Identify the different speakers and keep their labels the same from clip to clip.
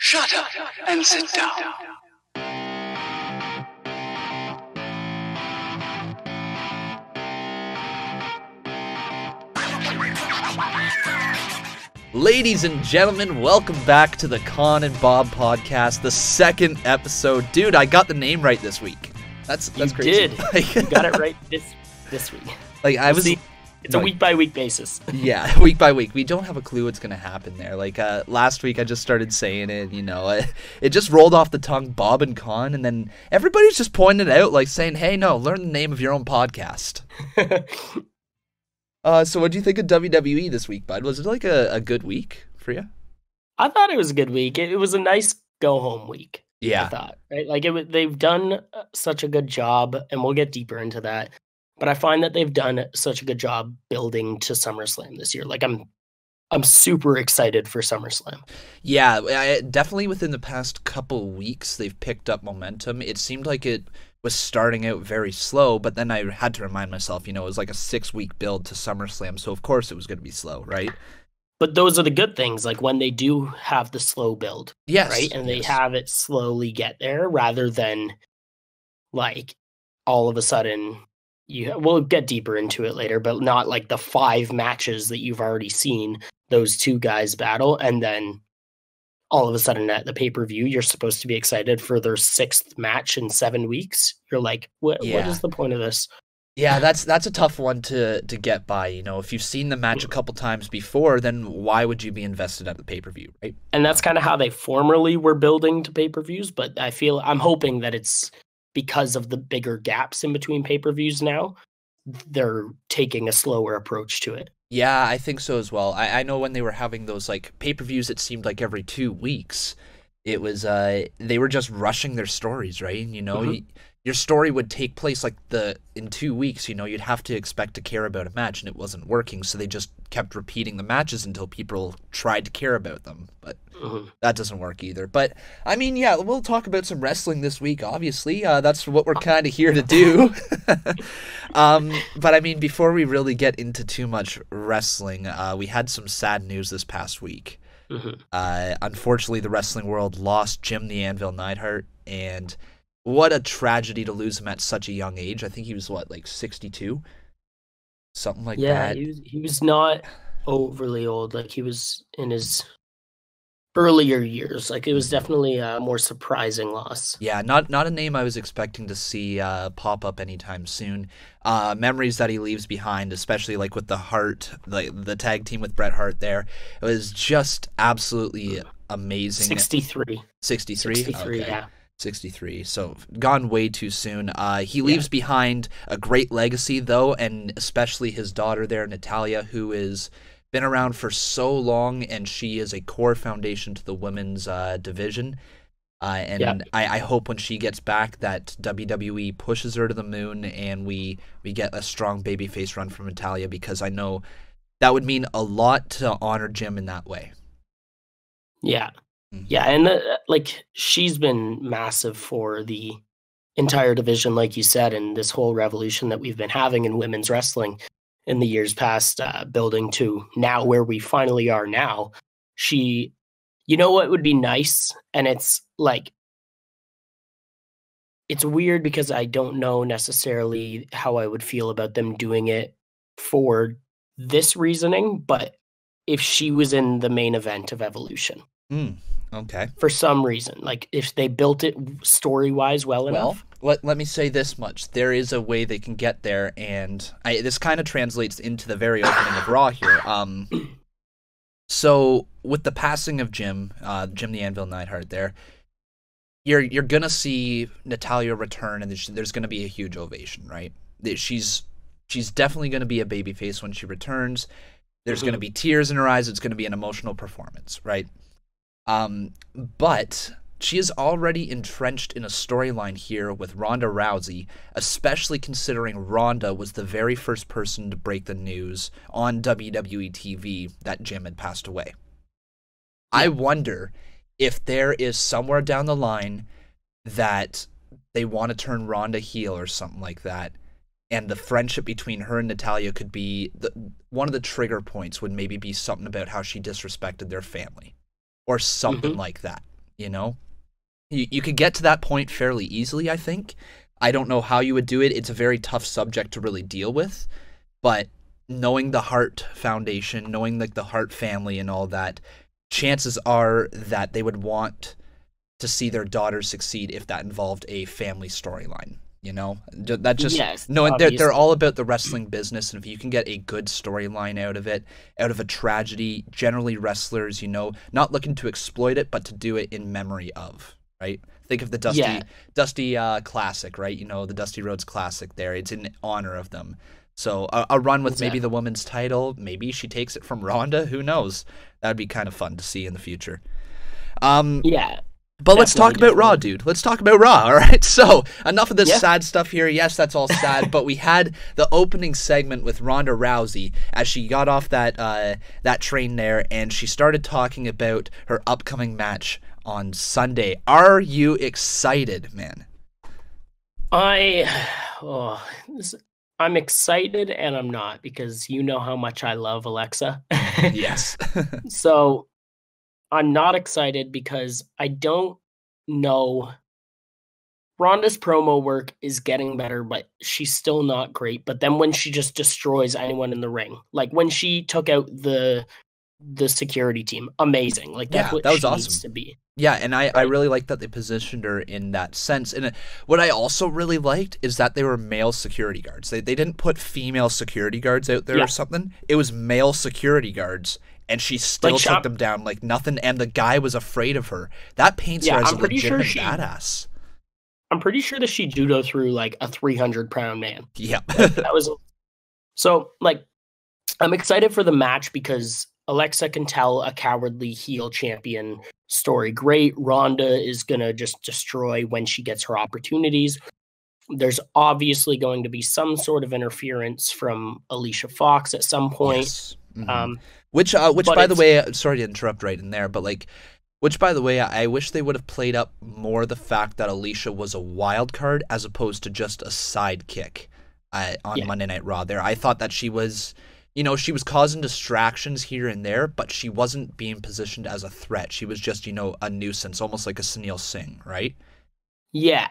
Speaker 1: Shut up and sit down.
Speaker 2: Ladies and gentlemen, welcome back to the Con and Bob podcast, the second episode. Dude, I got the name right this week. That's
Speaker 3: you
Speaker 2: crazy.
Speaker 3: Did. You got it right this week.
Speaker 2: Like I was.
Speaker 3: See, it's a week by week basis.
Speaker 2: Yeah, week by week. We don't have a clue what's gonna happen there. Like last week, I just started saying it. You know, it just rolled off the tongue, Bob and Con, and then everybody's just pointing it out, like saying, "Hey, no, learn the name of your own podcast." So what do you think of WWE this week, bud? Was it like a good week for you?
Speaker 3: I thought it was a good week. It was a nice go home week.
Speaker 2: Yeah,
Speaker 3: I thought, right? Like they've done such a good job, and we'll get deeper into that. But I find that they've done such a good job building to Summerslam this year. Like I'm super excited for Summerslam.
Speaker 2: Yeah, definitely within the past couple weeks they've picked up momentum. It seemed like it was starting out very slow, but then I had to remind myself, you know, it was like a 6-week build to SummerSlam, so of course it was going to be slow, right?
Speaker 3: But those are the good things, like when they do have the slow build,
Speaker 2: yes,
Speaker 3: right? And they have it slowly get there rather than like all of a sudden we'll get deeper into it later, but not like the 5 matches that you've already seen those two guys battle, and then all of a sudden at the pay-per-view, you're supposed to be excited for their 6th match in 7 weeks. You're like, what is the point of this?
Speaker 2: Yeah, that's a tough one to get by. You know, if you've seen the match a couple times before, then why would you be invested at the pay-per-view, right?
Speaker 3: And that's kind of how they formerly were building to pay-per-views, but I'm hoping that it's because of the bigger gaps in between pay-per-views now, they're taking a slower approach to it.
Speaker 2: Yeah, I think so as well. I know when they were having those like pay-per-views, it seemed like every 2 weeks, it was they were just rushing their stories, right? You know, your story would take place like in 2 weeks. You know, you'd have to expect to care about a match, and it wasn't working, so they just kept repeating the matches until people tried to care about them. But that doesn't work either. But I mean, yeah, we'll talk about some wrestling this week. Obviously, that's what we're kind of here to do. But I mean, before we really get into too much wrestling, we had some sad news this past week. Unfortunately, the wrestling world lost Jim the Anvil Neidhart, and what a tragedy to lose him at such a young age. I think he was, like 62? Something like that.
Speaker 3: Yeah, he was not overly old. Like, he was in his earlier years. Like, it was definitely a more surprising loss.
Speaker 2: Yeah, not a name I was expecting to see pop up anytime soon. Memories that he leaves behind, especially like with the Hart, like the tag team with Bret Hart there, it was just absolutely amazing.
Speaker 3: 63.
Speaker 2: 63?
Speaker 3: 63,
Speaker 2: okay.
Speaker 3: yeah.
Speaker 2: 63, so gone way too soon. He leaves behind a great legacy, though, and especially his daughter there, Natalya, who has been around for so long, and she is a core foundation to the women's division. I hope when she gets back that WWE pushes her to the moon, and we get a strong babyface run from Natalya, because I know that would mean a lot to honor Jim in that way.
Speaker 3: Yeah. Yeah, and like she's been massive for the entire division, like you said, and this whole revolution that we've been having in women's wrestling in the years past, building to now where we finally are now. You know what would be nice, and it's like, it's weird because I don't know necessarily how I would feel about them doing it for this reasoning, but if she was in the main event of Evolution.
Speaker 2: Okay.
Speaker 3: For some reason, like if they built it story-wise well enough.
Speaker 2: Let me say this much: there is a way they can get there, and this kind of translates into the very opening of Raw here. So with the passing of Jim the Anvil Neidhart, there, you're gonna see Natalya return, and there's gonna be a huge ovation, right? She's definitely gonna be a babyface when she returns. There's gonna be tears in her eyes. It's gonna be an emotional performance, right? But she is already entrenched in a storyline here with Ronda Rousey, especially considering Ronda was the very first person to break the news on WWE TV that Jim had passed away. Yeah. I wonder if there is somewhere down the line that they want to turn Ronda heel or something like that, and the friendship between her and Natalya could be one of the trigger points would maybe be something about how she disrespected their family. Or something like that. you know? You could get to that point fairly easily, I think. I don't know how you would do it. It's a very tough subject to really deal with, but knowing the Hart Foundation, knowing like the Hart family and all that, chances are that they would want to see their daughter succeed if that involved a family storyline. You know, that just they're all about the wrestling business, and if you can get a good storyline out of it, out of a tragedy, generally wrestlers, you know, not looking to exploit it, but to do it in memory of, right? Think of the Dusty Classic, right? You know, the Dusty Rhodes Classic there. It's in honor of them. So a run with maybe the women's title, maybe she takes it from Ronda, who knows? That would be kind of fun to see in the future. But let's talk about Raw, dude. Let's talk about Raw, all right? So, enough of this sad stuff here. Yes, that's all sad, but we had the opening segment with Ronda Rousey as she got off that train there, and she started talking about her upcoming match on Sunday. Are you excited, man?
Speaker 3: I'm excited and I'm not, because you know how much I love Alexa.
Speaker 2: Yes.
Speaker 3: So I'm not excited because I don't know. Ronda's promo work is getting better, but she's still not great. But then when she just destroys anyone in the ring, like when she took out the security team, amazing. Like that's what
Speaker 2: that was
Speaker 3: she
Speaker 2: awesome.
Speaker 3: needs to be.
Speaker 2: Yeah, and I really like that they positioned her in that sense. And what I also really liked is that they were male security guards. They didn't put female security guards out there or something. It was male security guards, and she still took them down like nothing, and the guy was afraid of her. That paints her as a legitimate badass.
Speaker 3: I'm pretty sure that she judo through like a 300-pound man.
Speaker 2: Yeah.
Speaker 3: That was so, like, I'm excited for the match because Alexa can tell a cowardly heel champion story great. Ronda is going to just destroy when she gets her opportunities. There's obviously going to be some sort of interference from Alicia Fox at some point.
Speaker 2: Yes. Mm-hmm. Which by the way, sorry to interrupt right in there, but like, which by the way, I wish they would have played up more the fact that Alicia was a wild card as opposed to just a sidekick on Monday Night Raw there. I thought that she was, you know, she was causing distractions here and there, but she wasn't being positioned as a threat. She was just, you know, a nuisance, almost like a Sunil Singh, right?
Speaker 3: Yeah.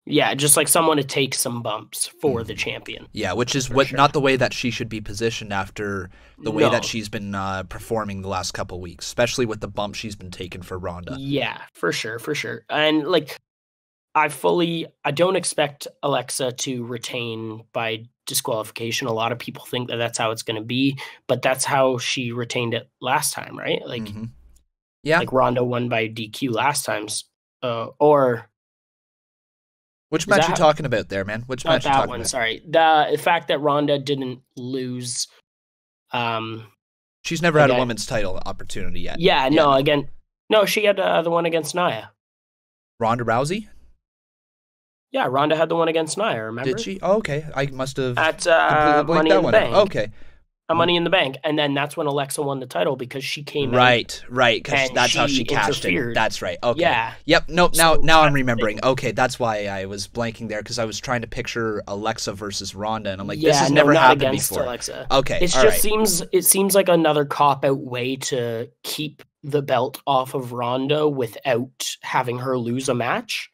Speaker 3: Yeah, just like someone to take some bumps for the champion.
Speaker 2: Yeah, which is not the way that she should be positioned after the way that she's been performing the last couple weeks, especially with the bump she's been taking for Ronda.
Speaker 3: Yeah, for sure. And like, I don't expect Alexa to retain by disqualification. A lot of people think that that's how it's going to be, but that's how she retained it last time, right? Like, like Ronda won by DQ last time, or.
Speaker 2: Which match are you talking about there, man? Which match are you talking about?
Speaker 3: Sorry. The fact that Ronda didn't lose.
Speaker 2: She's never had a women's title opportunity yet.
Speaker 3: Yeah, no, she had the one against Nia.
Speaker 2: Ronda Rousey?
Speaker 3: Yeah, Ronda had the one against Nia, remember?
Speaker 2: Did she? Oh, okay. I must have
Speaker 3: at
Speaker 2: Money in the Bank. Okay.
Speaker 3: Money in the Bank, and then that's when Alexa won the title because she came
Speaker 2: right, because that's how she cashed it. That's right. Okay.
Speaker 3: Yeah.
Speaker 2: Yep. No. Now I'm remembering. Okay, that's why I was blanking there because I was trying to picture Alexa versus Ronda, and I'm like, this has never happened before.
Speaker 3: Alexa.
Speaker 2: Okay.
Speaker 3: It seems like another cop out way to keep the belt off of Ronda without having her lose a match,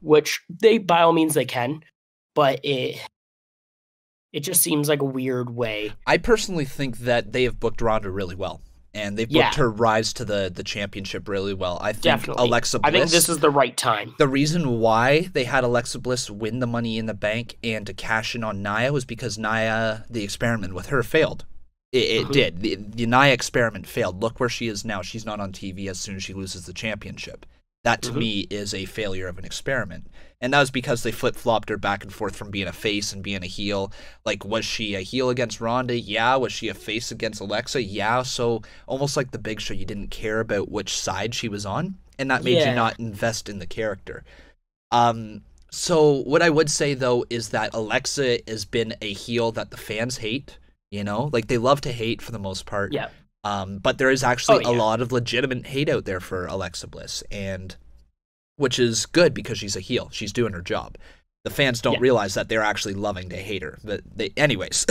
Speaker 3: which they by all means they can, but it just seems like a weird way.
Speaker 2: I personally think that they have booked Ronda really well, and they've booked her rise to the championship really well. I think Alexa Bliss.
Speaker 3: I think this is the right time.
Speaker 2: The reason why they had Alexa Bliss win the Money in the Bank and to cash in on Nia was because Nia, the experiment with her, failed. It did. The Nia experiment failed. Look where she is now. She's not on TV as soon as she loses the championship. That, to me, is a failure of an experiment. And that was because they flip-flopped her back and forth from being a face and being a heel. Like, was she a heel against Ronda? Yeah. Was she a face against Alexa? Yeah. So, almost like the Big Show, you didn't care about which side she was on, and that made you not invest in the character. So, what I would say, though, is that Alexa has been a heel that the fans hate, you know? Like, they love to hate for the most part.
Speaker 3: Yeah.
Speaker 2: But there is actually a lot of legitimate hate out there for Alexa Bliss, and which is good because she's a heel. She's doing her job. The fans don't realize that they're actually loving to hate her. But anyways.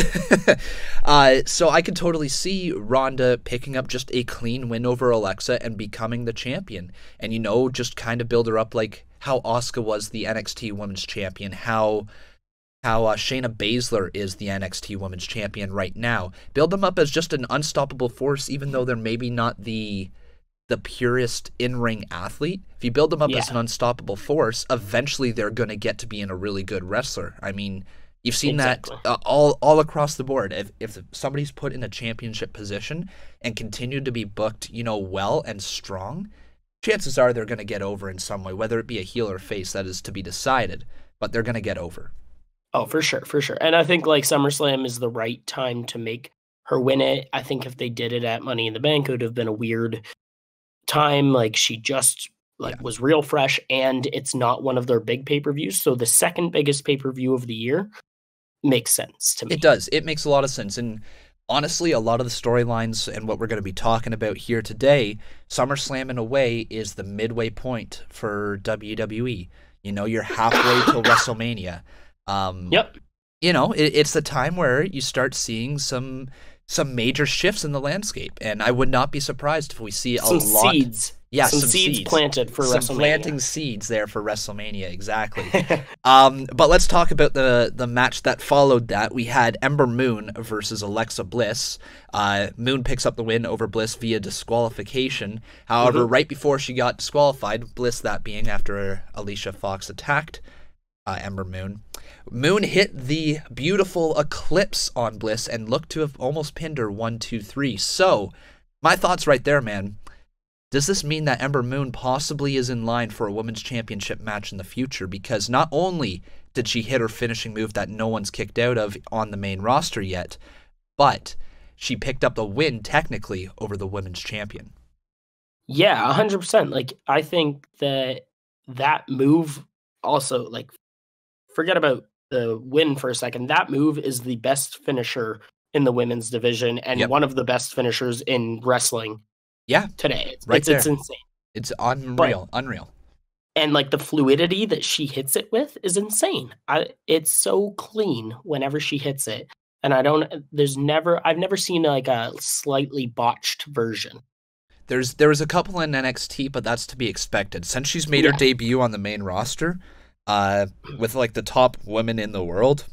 Speaker 2: So I could totally see Ronda picking up just a clean win over Alexa and becoming the champion. And, just kind of build her up like how Asuka was the NXT Women's Champion, how Shayna Baszler is the NXT Women's Champion right now. Build them up as just an unstoppable force, even though they're maybe not the purest in-ring athlete. If you build them up as an unstoppable force, eventually they're going to get to being a really good wrestler. I mean, you've seen that all across the board. If somebody's put in a championship position and continued to be booked, well and strong, chances are they're going to get over in some way, whether it be a heel or face, that is to be decided, but they're going to get over.
Speaker 3: Oh, for sure. And I think like SummerSlam is the right time to make her win it. I think if they did it at Money in the Bank, it would have been a weird time. Like she just was real fresh, and it's not one of their big pay-per-views. So the second biggest pay-per-view of the year makes sense to me.
Speaker 2: It does. It makes a lot of sense. And honestly, a lot of the storylines and what we're going to be talking about here today, SummerSlam in a way is the midway point for WWE. You're halfway till WrestleMania. It's the time where you start seeing some major shifts in the landscape, and I would not be surprised if we see
Speaker 3: some
Speaker 2: lot.
Speaker 3: Seeds. Yeah, some seeds planted for WrestleMania.
Speaker 2: Some planting seeds there for WrestleMania, exactly. But let's talk about the match that followed that. We had Ember Moon versus Alexa Bliss. Moon picks up the win over Bliss via disqualification. However, right before she got disqualified, Bliss that being after Alicia Fox attacked Ember Moon. Moon hit the beautiful Eclipse on Bliss and looked to have almost pinned her 1, 2, 3. So, my thoughts right there, man. Does this mean that Ember Moon possibly is in line for a women's championship match in the future? Because not only did she hit her finishing move that no one's kicked out of on the main roster yet, but she picked up the win technically over the women's champion.
Speaker 3: Yeah, 100%. Like, I think that move also, like, forget about the win for a second. That move is the best finisher in the women's division and one of the best finishers in wrestling.
Speaker 2: Yeah,
Speaker 3: today.
Speaker 2: It's
Speaker 3: insane.
Speaker 2: It's unreal.
Speaker 3: And like the fluidity that she hits it with is insane. It's so clean whenever she hits it. And I've never seen like a slightly botched version.
Speaker 2: There was a couple in NXT, but that's to be expected. Since she's made her debut on the main roster, with like the top women in the world,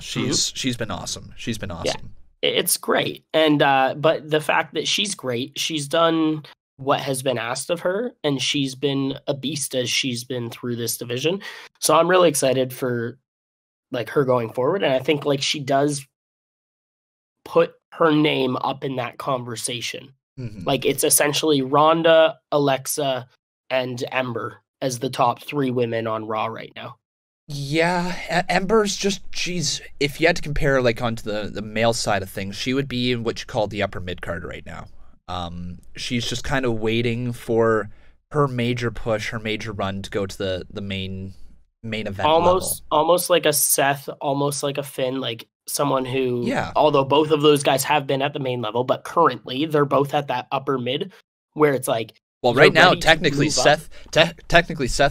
Speaker 2: she's been awesome. She's been awesome.
Speaker 3: Yeah. It's great. And but the fact that she's great, she's done what has been asked of her, and she's been a beast as she's been through this division. So I'm really excited for like her going forward, and I think like she does put her name up in that conversation. Like it's essentially Ronda, Alexa, and Ember as the top 3 women on Raw right now.
Speaker 2: Yeah, Ember's if you had to compare like onto the male side of things, she would be in what you call the upper mid-card right now. She's just kind of waiting for her major push, her major run to go to the main event level. Almost
Speaker 3: like a Seth, almost like a Finn, like someone who, although both of those guys have been at the main level, but currently they're both at that upper mid where it's like,
Speaker 2: well, right now, technically Seth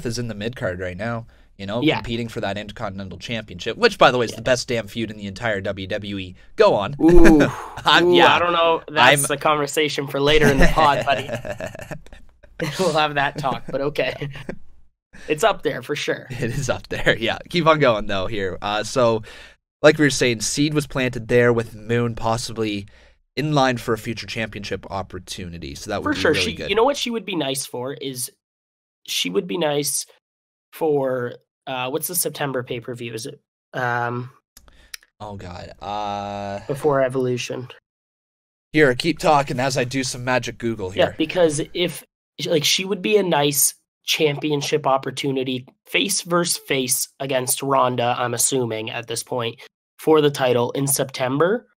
Speaker 2: is in the mid-card right now. Competing for that Intercontinental Championship, which, by the way, is the best damn feud in the entire WWE. Go on.
Speaker 3: Ooh, I don't know. That's a conversation for later in the pod, buddy. We'll have that talk, but okay. It's up there for sure.
Speaker 2: It is up there, yeah. Keep on going, though, here. So, like we were saying, seed was planted there with Moon possibly in line for a future championship opportunity. So that would be really good.
Speaker 3: You know what she would be nice for is she would be nice for what's the September pay-per-view? Is it
Speaker 2: oh god,
Speaker 3: before Evolution?
Speaker 2: Here, keep talking as I do some magic Google here.
Speaker 3: Yeah, because if like she would be a nice championship opportunity, face versus face against Ronda, I'm assuming at this point, for the title in September.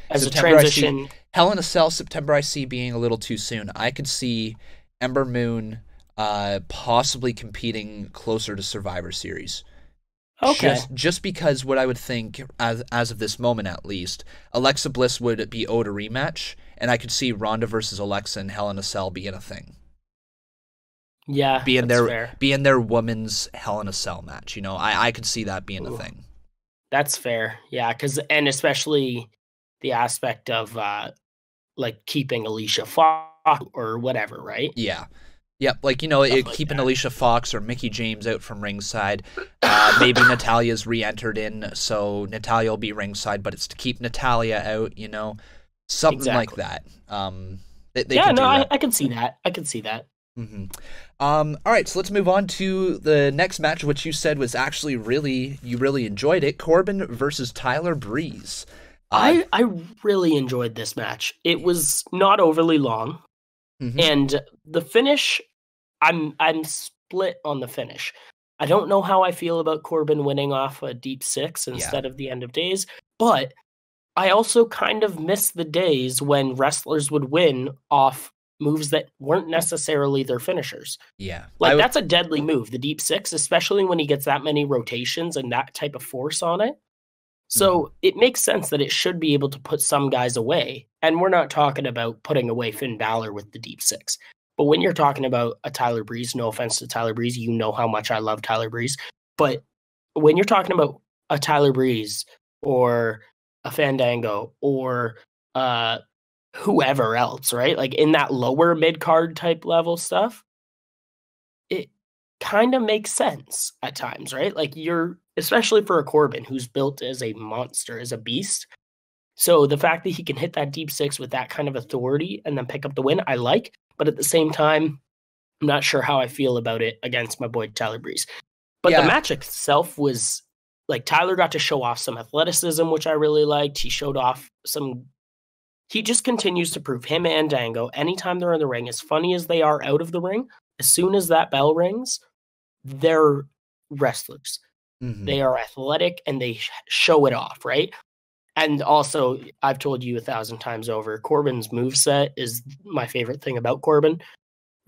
Speaker 3: As
Speaker 2: September,
Speaker 3: a transition.
Speaker 2: Hell in a Cell September I see being a little too soon. I could see Ember Moon possibly competing closer to Survivor Series.
Speaker 3: Okay.
Speaker 2: Just because what I would think, as of this moment at least, Alexa Bliss would be owed a rematch, and I could see Ronda versus Alexa and Hell in a Cell being a thing.
Speaker 3: Yeah,
Speaker 2: being their women's Hell in a Cell match. You know, I could see that being a thing.
Speaker 3: That's fair. Yeah, and especially the aspect of like keeping Alicia Fox or whatever, right?
Speaker 2: Yeah. Yep, like, you know, keeping Alicia Fox or Mickie James out from ringside. Maybe Natalia's re-entered in, so Natalia will be ringside, but it's to keep Natalia out, you know, something like that.
Speaker 3: I can see that. I can see that.
Speaker 2: Mm-hmm. All right, so let's move on to the next match, which you said was actually you really enjoyed it. Corbin versus Tyler Breeze.
Speaker 3: I really enjoyed this match. It was not overly long, and the finish. I'm split on the finish. I don't know how I feel about Corbin winning off a deep six instead of the end of days, but I also kind of miss the days when wrestlers would win off moves that weren't necessarily their finishers.
Speaker 2: Yeah.
Speaker 3: Like, that's a deadly move, the deep six, especially when he gets that many rotations and that type of force on it. So it makes sense that it should be able to put some guys away. And we're not talking about putting away Finn Balor with the deep six. But when you're talking about a Tyler Breeze, no offense to Tyler Breeze, you know how much I love Tyler Breeze. But when you're talking about a Tyler Breeze or a Fandango or whoever else, right? Like in that lower mid-card type level stuff, it kind of makes sense at times, right? Like especially for a Corbin who's built as a monster, as a beast. So the fact that he can hit that deep six with that kind of authority and then pick up the win, I like. But at the same time, I'm not sure how I feel about it against my boy Tyler Breeze. But the match itself was like Tyler got to show off some athleticism, which I really liked. He showed off he just continues to prove him and Dango, anytime they're in the ring, as funny as they are out of the ring, as soon as that bell rings, they're wrestlers. They are athletic and they show it off, right? And also, I've told you 1,000 times over, Corbin's moveset is my favorite thing about Corbin.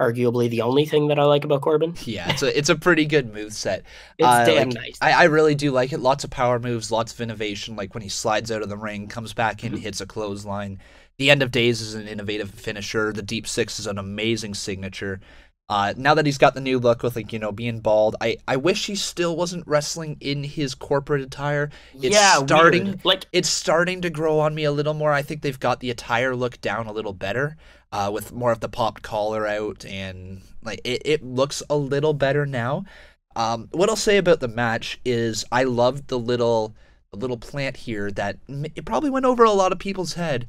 Speaker 3: Arguably the only thing that I like about Corbin.
Speaker 2: Yeah, it's a pretty good moveset.
Speaker 3: It's damn nice.
Speaker 2: I really do like it. Lots of power moves, lots of innovation, like when he slides out of the ring, comes back in, hits a clothesline. The End of Days is an innovative finisher. The Deep Six is an amazing signature. Now that he's got the new look with, like, you know, being bald, I wish he still wasn't wrestling in his corporate attire. It's starting to grow on me a little more. I think they've got the attire look down a little better, with more of the popped collar out, and like it looks a little better now. What I'll say about the match is I loved the little plant here that it probably went over a lot of people's head,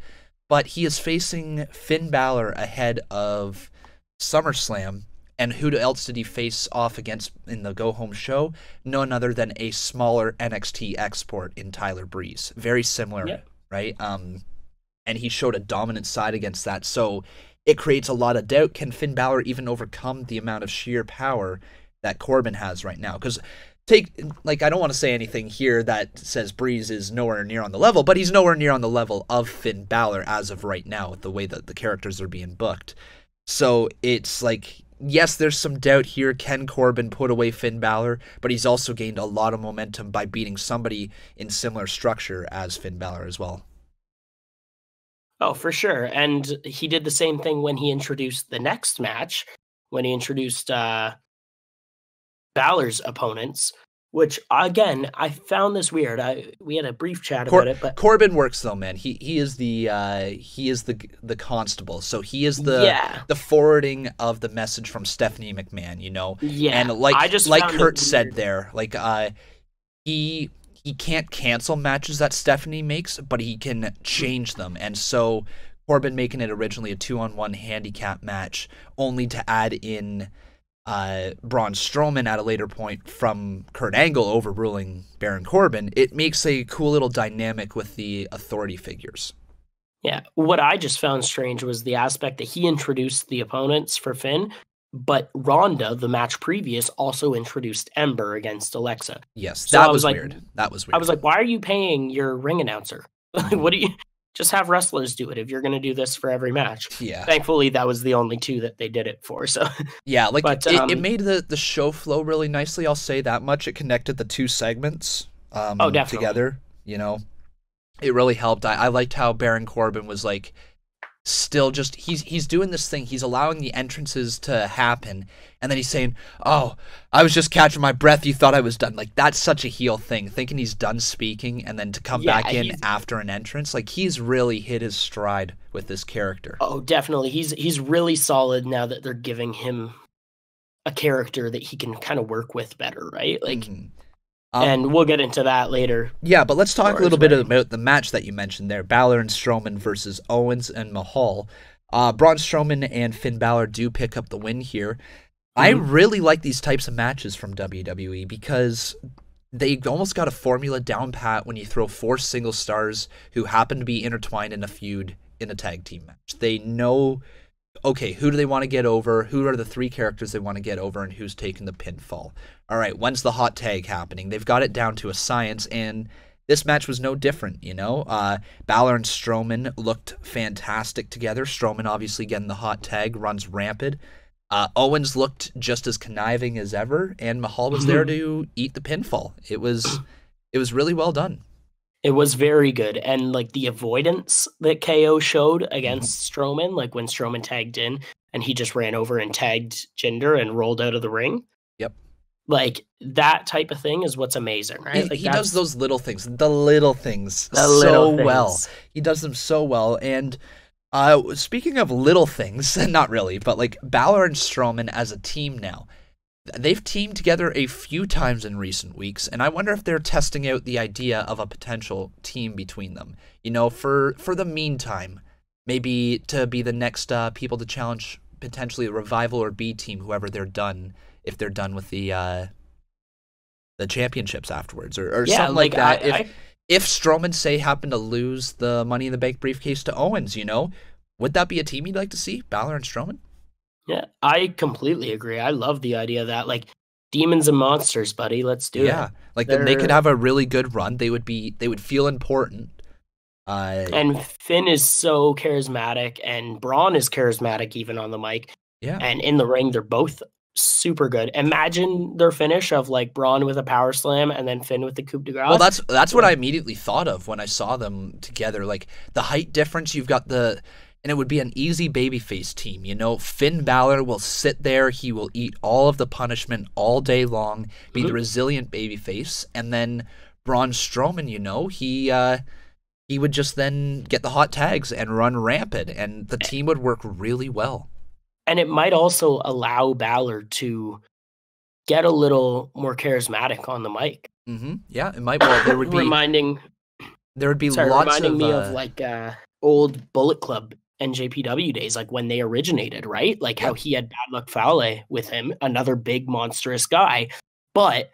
Speaker 2: but he is facing Finn Balor ahead of SummerSlam. And who else did he face off against in the go-home show? None other than a smaller NXT export in Tyler Breeze. Very similar, right? And he showed a dominant side against that. So it creates a lot of doubt. Can Finn Balor even overcome the amount of sheer power that Corbin has right now? Because I don't want to say anything here that says Breeze is nowhere near on the level, but he's nowhere near on the level of Finn Balor as of right now with the way that the characters are being booked. So it's like, yes, there's some doubt here. Can Corbin put away Finn Balor? But he's also gained a lot of momentum by beating somebody in similar structure as Finn Balor as well.
Speaker 3: Oh, for sure. And he did the same thing when he introduced the next match, when he introduced Balor's opponents, which, again, I found this weird. We had a brief chat about it, but
Speaker 2: Corbin works though, man. He is the constable, so he is the forwarding of the message from Stephanie McMahon, you know.
Speaker 3: Yeah,
Speaker 2: and like Kurt said there, like he can't cancel matches that Stephanie makes, but he can change them, and so Corbin making it originally a 2-on-1 handicap match, only to add in Braun Strowman at a later point from Kurt Angle overruling Baron Corbin, it makes a cool little dynamic with the authority figures.
Speaker 3: Yeah, what I just found strange was the aspect that he introduced the opponents for Finn, but Ronda, the match previous, also introduced Ember against Alexa.
Speaker 2: Yes, that was weird. That was weird.
Speaker 3: I was like, why are you paying your ring announcer? What do you... Just have wrestlers do it if you're going to do this for every match.
Speaker 2: Yeah.
Speaker 3: Thankfully, that was the only two that they did it for. So
Speaker 2: yeah, like it made the show flow really nicely. I'll say that much. It connected the two segments together. You know, it really helped. I liked how Baron Corbin was like, still just he's doing this thing. He's allowing the entrances to happen, and then he's saying, "Oh, I was just catching my breath. You thought I was done." Like, that's such a heel thing, thinking he's done speaking and then to come back in after an entrance. Like, he's really hit his stride with this character.
Speaker 3: Oh, definitely. He's really solid now that they're giving him a character that he can kind of work with better, right? Like, and we'll get into that later.
Speaker 2: Yeah, but let's talk a little bit about the match that you mentioned there. Balor and Strowman versus Owens and Mahal. Braun Strowman and Finn Balor do pick up the win here. I really like these types of matches from WWE because they almost got a formula down pat when you throw 4 single stars who happen to be intertwined in a feud in a tag team match. They know, okay, who do they want to get over? Who are the 3 characters they want to get over, and who's taking the pinfall? All right, when's the hot tag happening? They've got it down to a science, and this match was no different, you know? Balor and Strowman looked fantastic together. Strowman obviously getting the hot tag, runs rampant. Owens looked just as conniving as ever, and Mahal was there to eat the pinfall. It was really well done.
Speaker 3: It was very good, and like the avoidance that KO showed against Strowman, like when Strowman tagged in and he just ran over and tagged Jinder and rolled out of the ring.
Speaker 2: Yep.
Speaker 3: Like, that type of thing is what's amazing, right?
Speaker 2: He does those little things, so well. He does them so well, and speaking of little things, not really, but like Balor and Strowman as a team now, they've teamed together a few times in recent weeks, and I wonder if they're testing out the idea of a potential team between them. You know, for the meantime, maybe to be the next people to challenge potentially a Revival or B team, whoever they're done, if they're done with the championships afterwards, or something like that. If Strowman, say, happened to lose the Money in the Bank briefcase to Owens, you know, would that be a team you'd like to see, Balor and Strowman?
Speaker 3: Yeah, I completely agree. I love the idea of that. Like, demons and monsters, buddy. Let's do it.
Speaker 2: Yeah, like they could have a really good run. They would feel important.
Speaker 3: And Finn is so charismatic, and Braun is charismatic even on the mic.
Speaker 2: Yeah.
Speaker 3: And in the ring, they're both super good. Imagine their finish of like Braun with a power slam and then Finn with the coup de grace.
Speaker 2: Well, that's what I immediately thought of when I saw them together. Like, the height difference, you've got and it would be an easy babyface team, you know? Finn Balor will sit there, he will eat all of the punishment all day long, be the resilient babyface, and then Braun Strowman, you know, he would just then get the hot tags and run rampant, and the team would work really well.
Speaker 3: And it might also allow Balor to get a little more charismatic on the mic.
Speaker 2: Yeah, it might. Well, there would be
Speaker 3: reminding me of like old Bullet Club NJPW days, like when they originated, right? Like how he had Bad Luck Fale with him, another big monstrous guy, but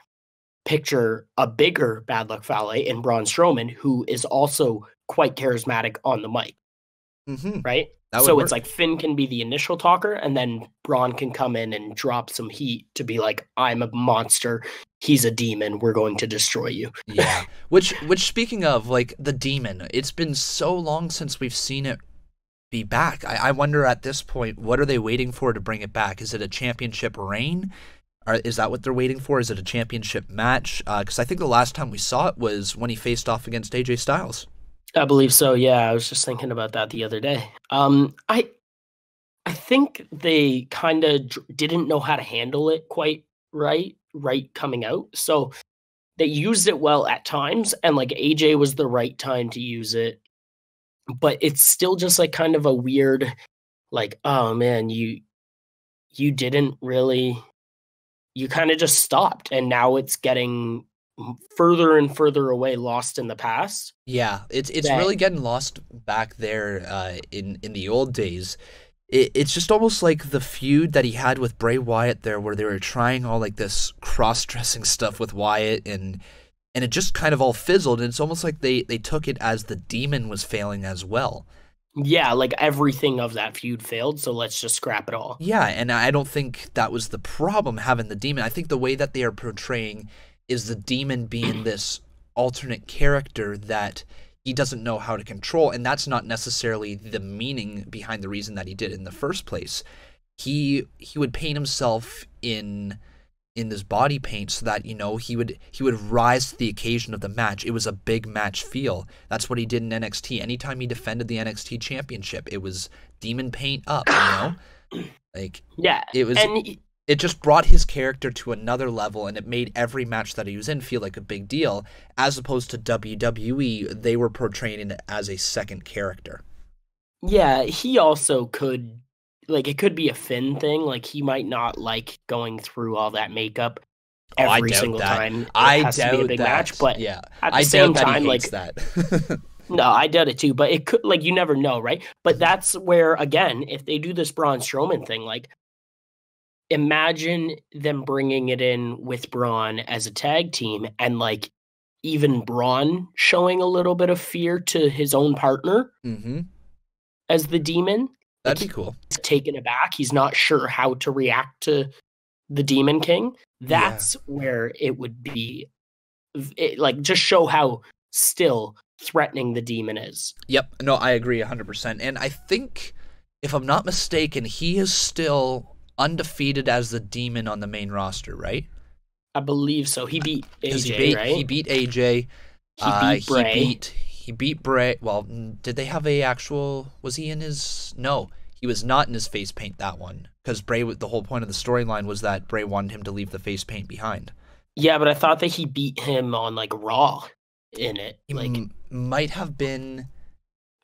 Speaker 3: picture a bigger Bad Luck Fale in Braun Strowman, who is also quite charismatic on the mic, right? So it's like Finn can be the initial talker, and then Braun can come in and drop some heat to be like, I'm a monster, he's a demon, we're going to destroy you.
Speaker 2: Yeah. Which speaking of, like, the demon, it's been so long since we've seen it be back. I wonder at this point, what are they waiting for to bring it back? Is it a championship reign? Is that what they're waiting for? Is it a championship match? Because I think the last time we saw it was when he faced off against AJ Styles.
Speaker 3: I believe so, yeah. I was just thinking about that the other day. I think they kind of didn't know how to handle it quite right coming out. So they used it well at times, and like AJ was the right time to use it. But it's still just like kind of a weird, like, oh man, you didn't really, you kind of just stopped, and now it's getting further and further away, lost in the past.
Speaker 2: Yeah, it's really getting lost back there in the old days. It's just almost like the feud that he had with Bray Wyatt there, where they were trying all like this cross-dressing stuff with Wyatt, and it just kind of all fizzled, and it's almost like they took it as the demon was failing as well.
Speaker 3: Yeah, like everything of that feud failed, so let's just scrap it all.
Speaker 2: Yeah, and I don't think that was the problem, having the demon. I think the way that they are portraying is the demon being this alternate character that he doesn't know how to control, and that's not necessarily the meaning behind the reason that he did it in the first place. He would paint himself in in this body paint so that, he would rise to the occasion of the match. It was a big match feel. That's what he did in NXT. Anytime he defended the NXT championship, it was demon paint up, Like,
Speaker 3: yeah,
Speaker 2: it just brought his character to another level, and it made every match that he was in feel like a big deal, as opposed to WWE. They were portraying it as a second character.
Speaker 3: Yeah, he also could, like, it could be a Finn thing. Like, he might not like going through all that makeup every single time.
Speaker 2: I
Speaker 3: has to be a
Speaker 2: doubt
Speaker 3: big
Speaker 2: that.
Speaker 3: match, but
Speaker 2: yeah,
Speaker 3: at the
Speaker 2: I
Speaker 3: same
Speaker 2: doubt that
Speaker 3: time,
Speaker 2: he hates
Speaker 3: like
Speaker 2: that.
Speaker 3: No, I doubt it too. But it could, like, you never know, right? But that's where, again, if they do this Braun Strowman thing, like, imagine them bringing it in with Braun as a tag team, and like even Braun showing a little bit of fear to his own partner as the demon.
Speaker 2: That'd be cool.
Speaker 3: He's taken aback. He's not sure how to react to the Demon King. That's where it would be, like, just show how still threatening the demon is.
Speaker 2: Yep. No, I agree 100%. And I think, if I'm not mistaken, he is still undefeated as the demon on the main roster, right?
Speaker 3: I believe so. He beat AJ, right?
Speaker 2: He beat AJ.
Speaker 3: He beat Bray.
Speaker 2: He beat Bray. Well, did they have a actual... Was he in his... No, he was not in his face paint that one. Because Bray, the whole point of the storyline was that Bray wanted him to leave the face paint behind.
Speaker 3: Yeah, but I thought that he beat him on, like, Raw in it. Like,
Speaker 2: might have been...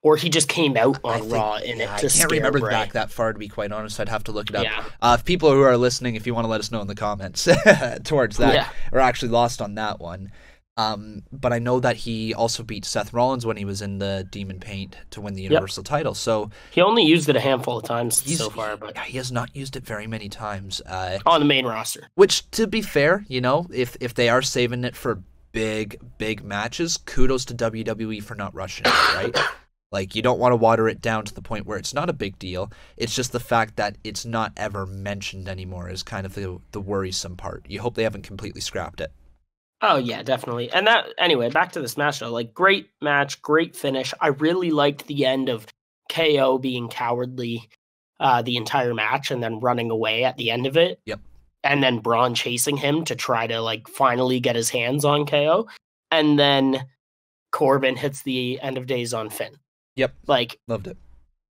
Speaker 3: Or he just came out on Raw in it to scare
Speaker 2: I can't remember
Speaker 3: Bray.
Speaker 2: Back that far, to be quite honest. I'd have to look it up.
Speaker 3: Yeah.
Speaker 2: If people who are listening, if you want to let us know in the comments towards that, or actually lost on that one. But I know that he also beat Seth Rollins when he was in the Demon Paint to win the Universal title. So
Speaker 3: he only used it a handful of times so far, but
Speaker 2: he has not used it very many times
Speaker 3: on the main roster.
Speaker 2: Which, to be fair, if they are saving it for big matches, kudos to WWE for not rushing it, right? Like, you don't want to water it down to the point where it's not a big deal. It's just the fact that it's not ever mentioned anymore is kind of the worrisome part. You hope they haven't completely scrapped it.
Speaker 3: Oh, yeah, definitely. And that, anyway, back to this match, though. Like, great match, great finish. I really liked the end of KO being cowardly the entire match and then running away at the end of it.
Speaker 2: Yep.
Speaker 3: And then Braun chasing him to try to, like, finally get his hands on KO. And then Corbin hits the end of days on Finn.
Speaker 2: Yep.
Speaker 3: Like,
Speaker 2: loved it.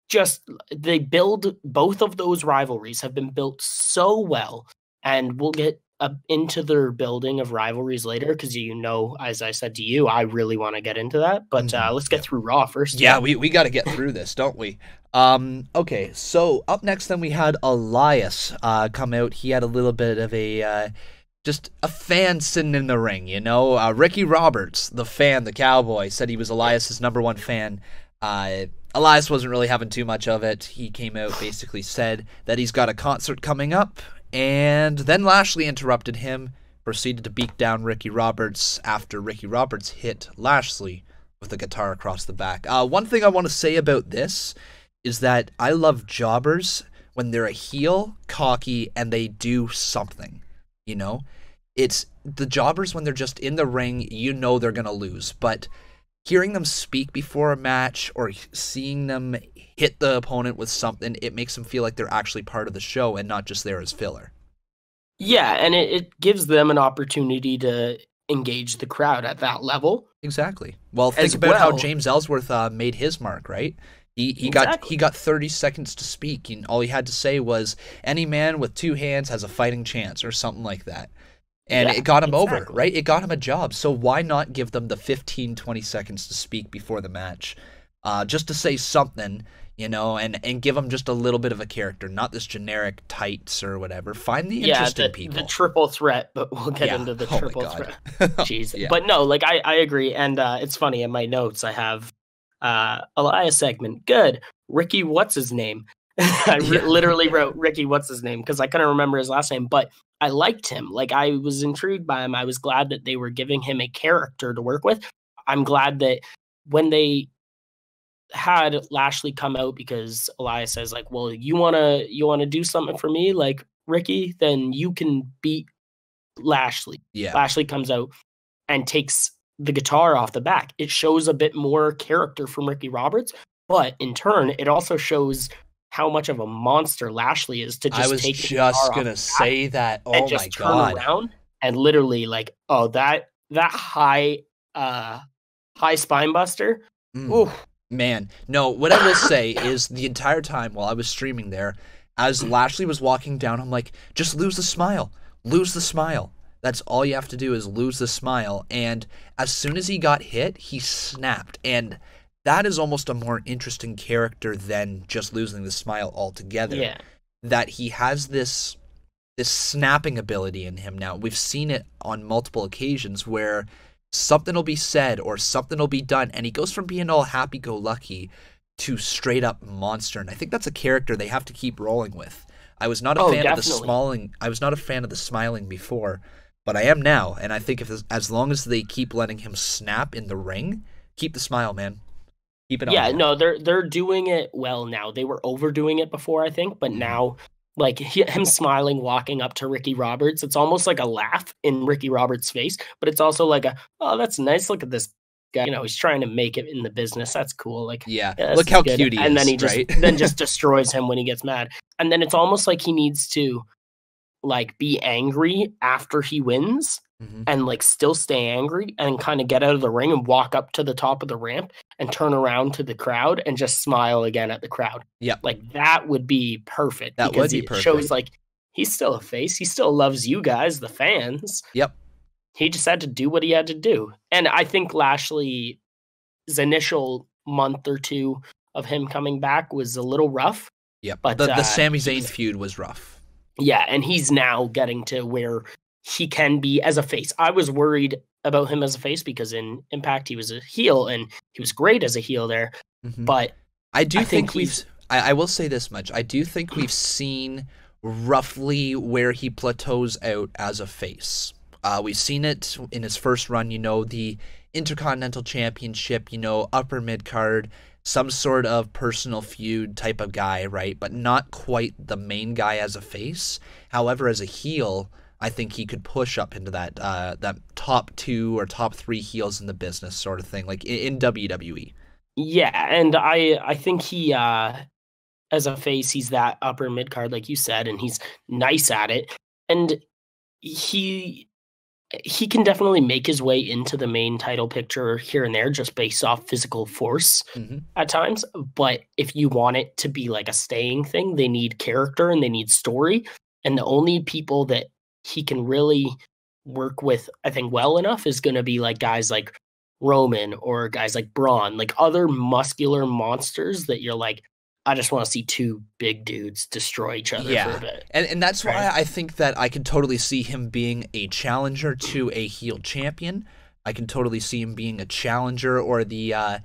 Speaker 3: Just, they build, both of those rivalries have been built so well, and we'll get into their building of rivalries later, because as I said to you, I really want to get into that. But let's get through Raw first.
Speaker 2: Yeah, we got to get through this, don't we? Okay, so up next then we had Elias come out. He had a little bit of just a fan sitting in the ring, Ricky Roberts, the fan, the cowboy, said he was Elias's #1 fan. Elias wasn't really having too much of it. He came out, basically said that he's got a concert coming up, and then Lashley interrupted him, proceeded to beat down Ricky Roberts after Ricky Roberts hit Lashley with a guitar across the back. One thing I want to say about this is that I love jobbers when they're a heel, cocky, and they do something, It's the jobbers when they're just in the ring, they're going to lose, but hearing them speak before a match or seeing them hit the opponent with something, it makes them feel like they're actually part of the show and not just there as filler.
Speaker 3: Yeah, and it gives them an opportunity to engage the crowd at that level.
Speaker 2: Exactly. Well, think about how James Ellsworth made his mark, right? He got 30 seconds to speak, and all he had to say was, "Any man with 2 hands has a fighting chance," or something like that. And it got him over, right? It got him a job. So why not give them the 15, 20 seconds to speak before the match? Just to say something, and give them just a little bit of a character, not this generic tights or whatever. Find the interesting people.
Speaker 3: The triple threat, but we'll get into the triple threat. Jeez.
Speaker 2: Yeah.
Speaker 3: But no, like, I agree. And it's funny, in my notes, I have Elias segment. Good. Ricky, what's his name? I literally wrote Ricky, what's his name? Because I couldn't remember his last name, but I liked him. Like, I was intrigued by him. I was glad that they were giving him a character to work with. I'm glad that when they had Lashley come out, because Elias says, like, well, you wanna do something for me, like, Ricky, then you can beat Lashley.
Speaker 2: Yeah.
Speaker 3: Lashley comes out and takes the guitar off the back. It shows a bit more character from Ricky Roberts, but in turn, it also shows how much of a monster Lashley is to just take
Speaker 2: I was just gonna say that. Oh
Speaker 3: and just turn around and literally like, oh, that high spine buster. Ooh.
Speaker 2: Man, no, what I will say is the entire time while I was streaming there, as Lashley was walking down, I'm like, just lose the smile. Lose the smile. That's all you have to do is lose the smile. And as soon as he got hit, he snapped. And that is almost a more interesting character than just losing the smile altogether.
Speaker 3: Yeah.
Speaker 2: That he has this snapping ability in him now. We've seen it on multiple occasions where something will be said or something will be done, and he goes from being all happy-go-lucky to straight up monster. And I think that's a character they have to keep rolling with. I was not a fan of the smiling. I was not a fan of the smiling before, but I am now. And I think as long as they keep letting him snap in the ring, keep the smile, man. Keep it on.
Speaker 3: Yeah, no, they're doing it well now. They were overdoing it before, I think, but now, like him smiling, walking up to Ricky Roberts, it's almost like a laugh in Ricky Roberts' face, but it's also like oh, that's nice. Look at this guy. You know, he's trying to make it in the business. That's cool. Like,
Speaker 2: yeah look how cute he is.
Speaker 3: And then he just
Speaker 2: right?
Speaker 3: then just destroys him when he gets mad. And then it's almost like he needs to like be angry after he wins and like still stay angry and kind of get out of the ring and walk up to the top of the ramp and turn around to the crowd and just smile again at the crowd.
Speaker 2: Yep.
Speaker 3: Like that would be perfect.
Speaker 2: That would be perfect.
Speaker 3: It shows like he's still a face. He still loves you guys, the fans.
Speaker 2: Yep.
Speaker 3: He just had to do what he had to do. And I think Lashley's initial month or two of him coming back was a little rough.
Speaker 2: Yep.
Speaker 3: But
Speaker 2: the Sami Zayn feud was rough.
Speaker 3: Yeah, and he's now getting to where he can be as a face. I was worried about him as a face because in Impact he was a heel and he was great as a heel there. But
Speaker 2: I think I will say this much. I do think we've seen roughly where he plateaus out as a face. We've seen it in his first run, the Intercontinental Championship, upper mid-card, some sort of personal feud type of guy, right? But not quite the main guy as a face. However, as a heel, I think he could push up into that top 2 or top 3 heels in the business sort of thing, like in WWE. Yeah,
Speaker 3: and I think he, as a face, he's that upper mid-card, like you said, and he's nice at it. And he can definitely make his way into the main title picture here and there just based off physical force at times. But if you want it to be like a staying thing, they need character and they need story. And the only people that he can really work with, I think, well enough is going to be like guys like Roman or guys like Braun, like other muscular monsters that you're like, I just want to see two big dudes destroy each other for a bit.
Speaker 2: And that's why I think that I can totally see him being a challenger to a heel champion. I can totally see him being a challenger or the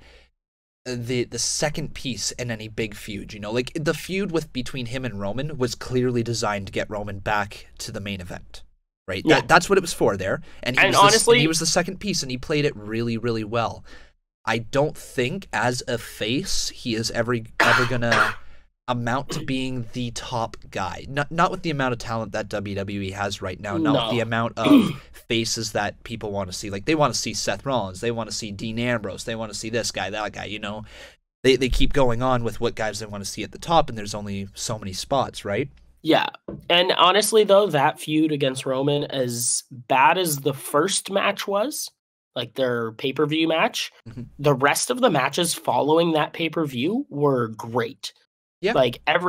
Speaker 2: second piece in any big feud. Like the feud between him and Roman was clearly designed to get Roman back to the main event, right? Yeah. That's what it was for there. And he was the second piece, and he played it really, really well. I don't think as a face he is ever gonna amount to being the top guy. Not with the amount of talent that WWE has right now. Not with the amount of faces that people want to see. Like they want to see Seth Rollins, they want to see Dean Ambrose, they want to see this guy, that guy. They keep going on with what guys they want to see at the top, and there's only so many spots, right?
Speaker 3: Yeah, and honestly though, that feud against Roman, as bad as the first match was, like their pay-per-view match, the rest of the matches following that pay-per-view were great. Yeah.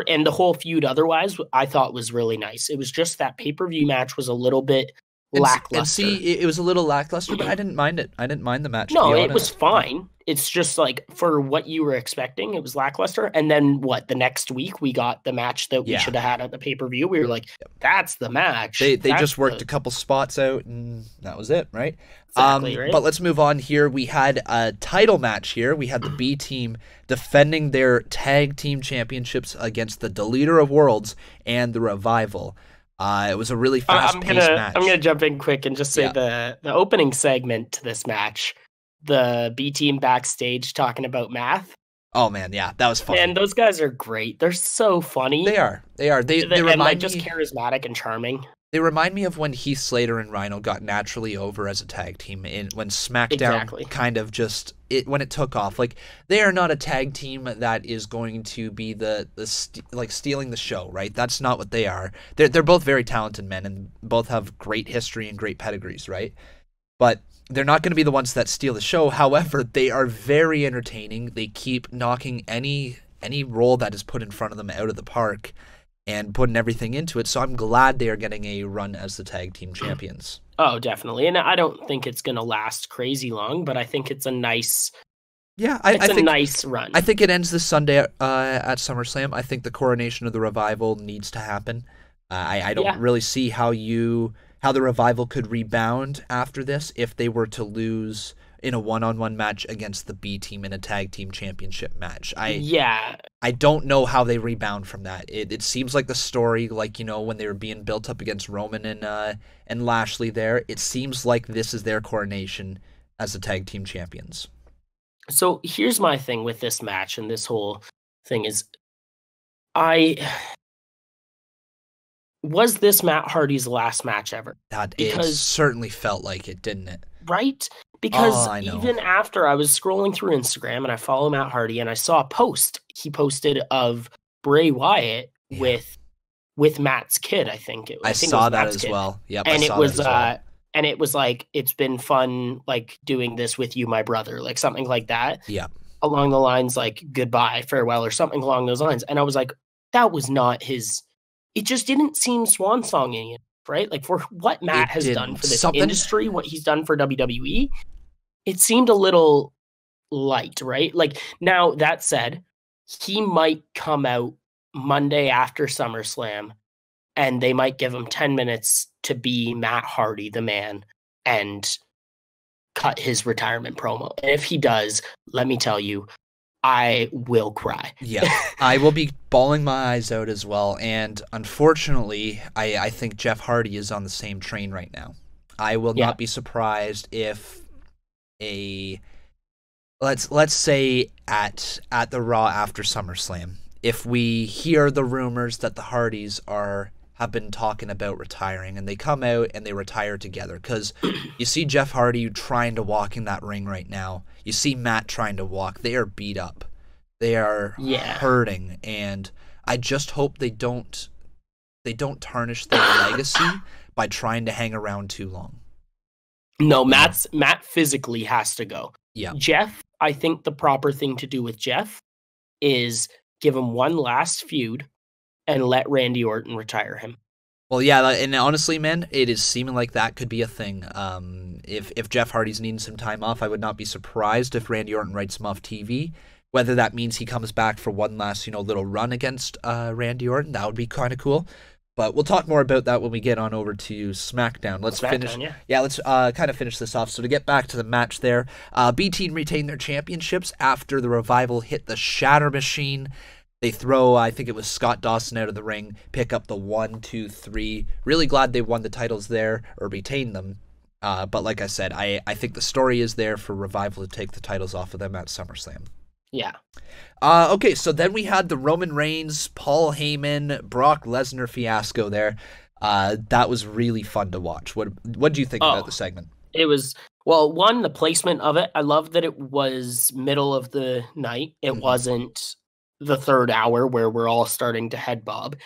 Speaker 3: And the whole feud otherwise, I thought was really nice. It was just that pay-per-view match was a little bit lackluster.
Speaker 2: It was a little lackluster, but I didn't mind it. I didn't mind the match.
Speaker 3: No, it was fine. It's just like for what you were expecting, it was lackluster. And then the next week we got the match that we should have had at the pay-per-view. We were like, that's the match.
Speaker 2: They just worked a couple spots out and that was it, right?
Speaker 3: Exactly, right?
Speaker 2: But let's move on here. We had a title match here. We had the B team defending their tag team championships against the Deleter of Worlds and the Revival. It was a really fast-paced match.
Speaker 3: I'm gonna jump in quick and just say the opening segment to this match, the B team backstage talking about math.
Speaker 2: Oh man, yeah, that was fun.
Speaker 3: And those guys are great. They're so funny.
Speaker 2: They are. They
Speaker 3: remind me just charismatic and charming.
Speaker 2: They remind me of when Heath Slater and Rhino got naturally over as a tag team, when SmackDown kind of just when it took off. Like, they are not a tag team that is going to be like stealing the show, right? That's not what they are. They're both very talented men and both have great history and great pedigrees, right? But they're not going to be the ones that steal the show. However, they are very entertaining. They keep knocking any role that is put in front of them out of the park and putting everything into it. So I'm glad they are getting a run as the tag team champions.
Speaker 3: Oh, definitely. And I don't think it's going to last crazy long, but I think it's a nice I think, nice run.
Speaker 2: I think it ends this Sunday at SummerSlam. I think the coronation of the Revival needs to happen. I don't really see how the Revival could rebound after this if they were to lose in a one-on-one match against the B team in a tag team championship match. I don't know how they rebound from that. It seems like the story, like, when they were being built up against Roman and Lashley there, it seems like this is their coronation as the tag team champions.
Speaker 3: So here's my thing with this match and this whole thing is, was this Matt Hardy's last match ever?
Speaker 2: It certainly felt like it, didn't it?
Speaker 3: Right? Because even after I was scrolling through Instagram and I follow Matt Hardy and I saw a post he posted of Bray Wyatt with Matt's kid, I think I
Speaker 2: saw that as well. Yep,
Speaker 3: and it was like, it's been fun, like, doing this with you, my brother, like something like that.
Speaker 2: Yeah.
Speaker 3: Along the lines like goodbye, farewell, or something along those lines. And I was like, that was not his. It just didn't seem swan songing, right? Like, for what Matt has done for this industry, what he's done for WWE, it seemed a little light, right? Like, now that said, he might come out Monday after SummerSlam and they might give him 10 minutes to be Matt Hardy, the man, and cut his retirement promo. And if he does, let me tell you, I will cry.
Speaker 2: Yeah, I will be bawling my eyes out as well. And unfortunately, I think Jeff Hardy is on the same train right now. I will not be surprised if let's say at the Raw after SummerSlam, if we hear the rumors that the Hardys have been talking about retiring, and they come out and they retire together, because you see Jeff Hardy trying to walk in that ring right now. You see Matt trying to walk. They are beat up. They are hurting, and I just hope they don't tarnish their legacy by trying to hang around too long.
Speaker 3: No, Matt physically has to go.
Speaker 2: Yeah.
Speaker 3: Jeff, I think the proper thing to do with Jeff is give him one last feud and let Randy Orton retire him.
Speaker 2: Well, yeah, and honestly, man, it is seeming like that could be a thing. If Jeff Hardy's needing some time off, I would not be surprised if Randy Orton writes him off TV. Whether that means he comes back for one last, little run against Randy Orton, that would be kind of cool. But we'll talk more about that when we get on over to SmackDown. Let's kind of finish this off. So to get back to the match there, B Team retained their championships after the Revival hit the Shatter Machine. They throw, I think it was Scott Dawson out of the ring, pick up the 1, 2, 3. Really glad they won the titles there, or retained them. But like I said, I think the story is there for Revival to take the titles off of them at SummerSlam.
Speaker 3: Yeah.
Speaker 2: Okay, so then we had the Roman Reigns, Paul Heyman, Brock Lesnar fiasco there. That was really fun to watch. What do you think about the segment?
Speaker 3: It was, well, one, the placement of it. I love that it was middle of the night. It wasn't the third hour where we're all starting to head bob,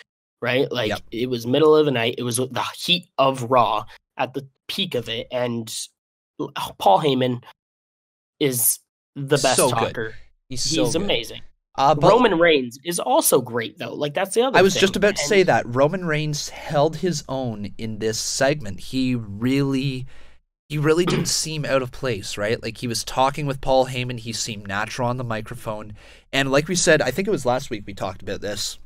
Speaker 3: right? Like, it was middle of the night. It was the heat of Raw at the peak of it. And Paul Heyman is the best talker.
Speaker 2: Good. He's
Speaker 3: amazing. Roman Reigns is also great, though. Like, that's the other thing.
Speaker 2: I was just about to say that. Roman Reigns held his own in this segment. He really didn't seem out of place, right? Like, he was talking with Paul Heyman. He seemed natural on the microphone. And like we said, I think it was last week we talked about this.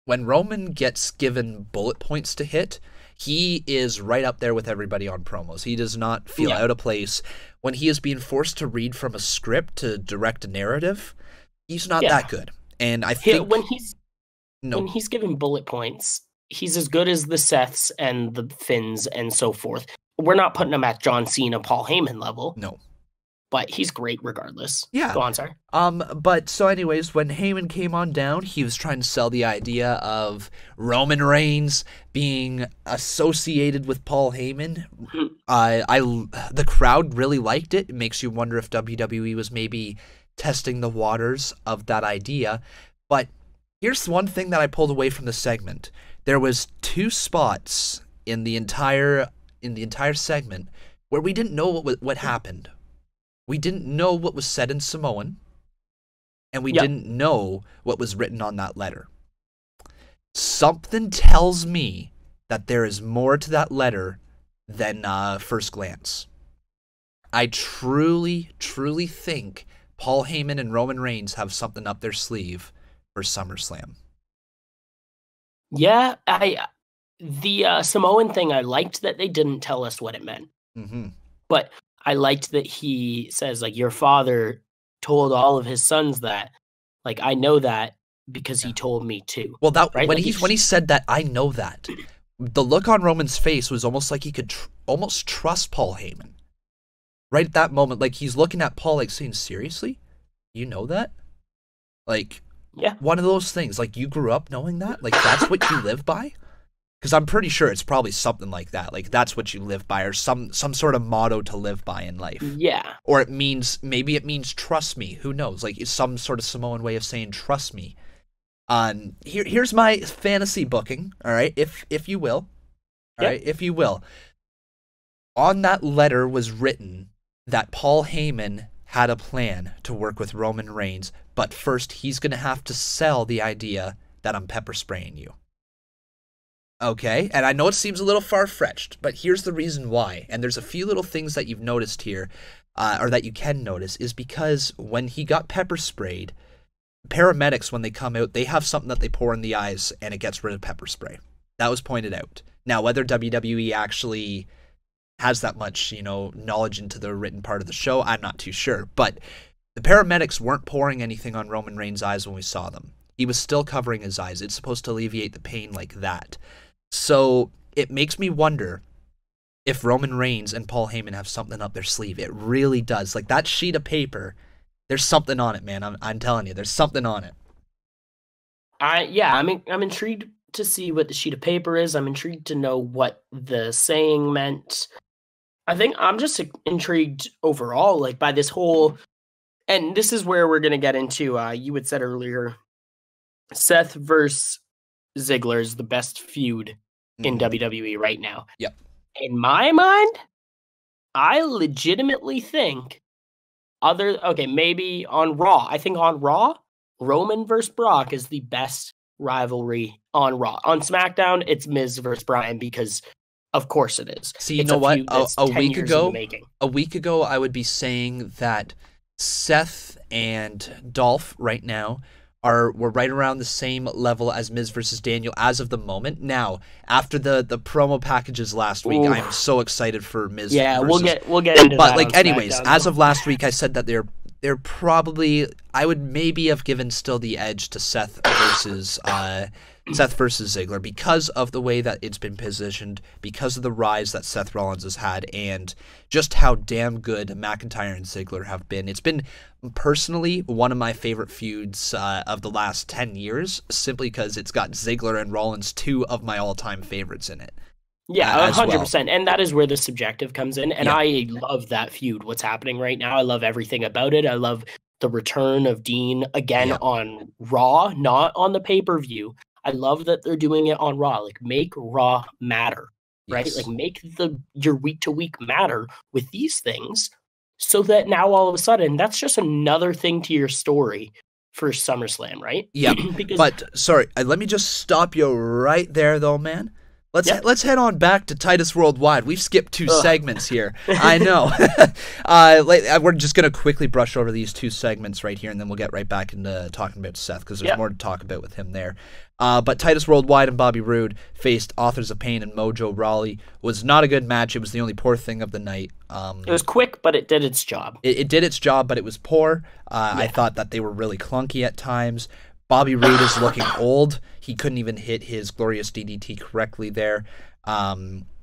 Speaker 2: When Roman gets given bullet points to hit, he is right up there with everybody on promos. He does not feel out of place. When he is being forced to read from a script to direct a narrative, he's not that good. And I think
Speaker 3: when he's given bullet points, he's as good as the Seths and the Finns and so forth. We're not putting him at John Cena, Paul Heyman level.
Speaker 2: No.
Speaker 3: but he's great regardless.
Speaker 2: Yeah.
Speaker 3: Go on, sorry.
Speaker 2: But so anyways, when Heyman came on down, he was trying to sell the idea of Roman Reigns being associated with Paul Heyman. The crowd really liked it. It makes you wonder if WWE was maybe testing the waters of that idea. But here's one thing that I pulled away from the segment. There was 2 spots in the entire segment where we didn't know what happened. We didn't know what was said in Samoan, and we didn't know what was written on that letter. Something tells me that there is more to that letter than first glance. I truly, truly think Paul Heyman and Roman Reigns have something up their sleeve for SummerSlam.
Speaker 3: Yeah, the Samoan thing, I liked that they didn't tell us what it meant.
Speaker 2: Mm-hmm.
Speaker 3: But I liked that he says, like, your father told all of his sons that. Like, I know that because he told me too.
Speaker 2: Well, that
Speaker 3: right?
Speaker 2: when he said that, I know that. The look on Roman's face was almost like he could almost trust Paul Heyman. Right at that moment, like, he's looking at Paul like saying, seriously? You know that? Like,
Speaker 3: yeah,
Speaker 2: one of those things. Like, you grew up knowing that? Like, that's what you live by? Because I'm pretty sure it's probably something like that. Like, that's what you live by, or some sort of motto to live by in life.
Speaker 3: Yeah.
Speaker 2: Or maybe it means trust me. Who knows? Like, it's some sort of Samoan way of saying trust me. Here's my fantasy booking, all right, if you will. All right, if you will. On that letter was written that Paul Heyman had a plan to work with Roman Reigns, but first he's going to have to sell the idea that I'm pepper spraying you. Okay, and I know it seems a little far-fetched, but here's the reason why. And there's a few little things that you've noticed here, or that you can notice, is because when he got pepper sprayed, paramedics, when they come out, they have something that they pour in the eyes, and it gets rid of pepper spray. That was pointed out. Now, whether WWE actually has that much, knowledge into the written part of the show, I'm not too sure. But the paramedics weren't pouring anything on Roman Reigns' eyes when we saw them. He was still covering his eyes. It's supposed to alleviate the pain like that. So it makes me wonder if Roman Reigns and Paul Heyman have something up their sleeve. It really does. Like, that sheet of paper, there's something on it, man. I'm telling you, there's something on it.
Speaker 3: I'm intrigued to see what the sheet of paper is. I'm intrigued to know what the saying meant. I think I'm just intrigued overall, like, by this whole, and this is where we're going to get into, you had said earlier, Seth versus Ziggler is the best feud in WWE right now.
Speaker 2: Yep.
Speaker 3: In my mind, I legitimately think maybe on Raw. I think on Raw, Roman versus Brock is the best rivalry on Raw. On SmackDown, it's Miz versus Bryan because of course it is.
Speaker 2: See, you know what? A week ago, I would be saying that Seth and Dolph right now we're right around the same level as Miz versus Daniel as of the moment. Now, after the promo packages last week, I'm so excited for Miz.
Speaker 3: Yeah, we'll get into that.
Speaker 2: But like, anyways, as of last week, I said that they're probably, I would maybe have given still the edge to Seth versus Ziggler because of the way that it's been positioned, because of the rise that Seth Rollins has had, and just how damn good McIntyre and Ziggler have been. It's been personally one of my favorite feuds of the last 10 years, simply because it's got Ziggler and Rollins, 2 of my all-time favorites in it.
Speaker 3: Yeah, 100%. Well. And that is where the subjective comes in. And I love that feud, what's happening right now. I love everything about it. I love the return of Dean again on Raw, not on the pay-per-view. I love that they're doing it on Raw. Like, make Raw matter, right? Like, make your week-to-week matter with these things so that now all of a sudden, that's just another thing to your story for SummerSlam, right?
Speaker 2: Yeah, but sorry, let me just stop you right there, though, man. Let's head on back to Titus Worldwide. We've skipped 2 segments here. I know. We're just going to quickly brush over these 2 segments right here, and then we'll get right back into talking about Seth, because there's more to talk about with him there. But Titus Worldwide and Bobby Roode faced Authors of Pain and Mojo Rawley. Was not a good match. It was the only poor thing of the night.
Speaker 3: It was quick, but it did its job.
Speaker 2: It did its job, but it was poor. I thought that they were really clunky at times. Bobby Roode is looking old. He couldn't even hit his glorious DDT correctly there.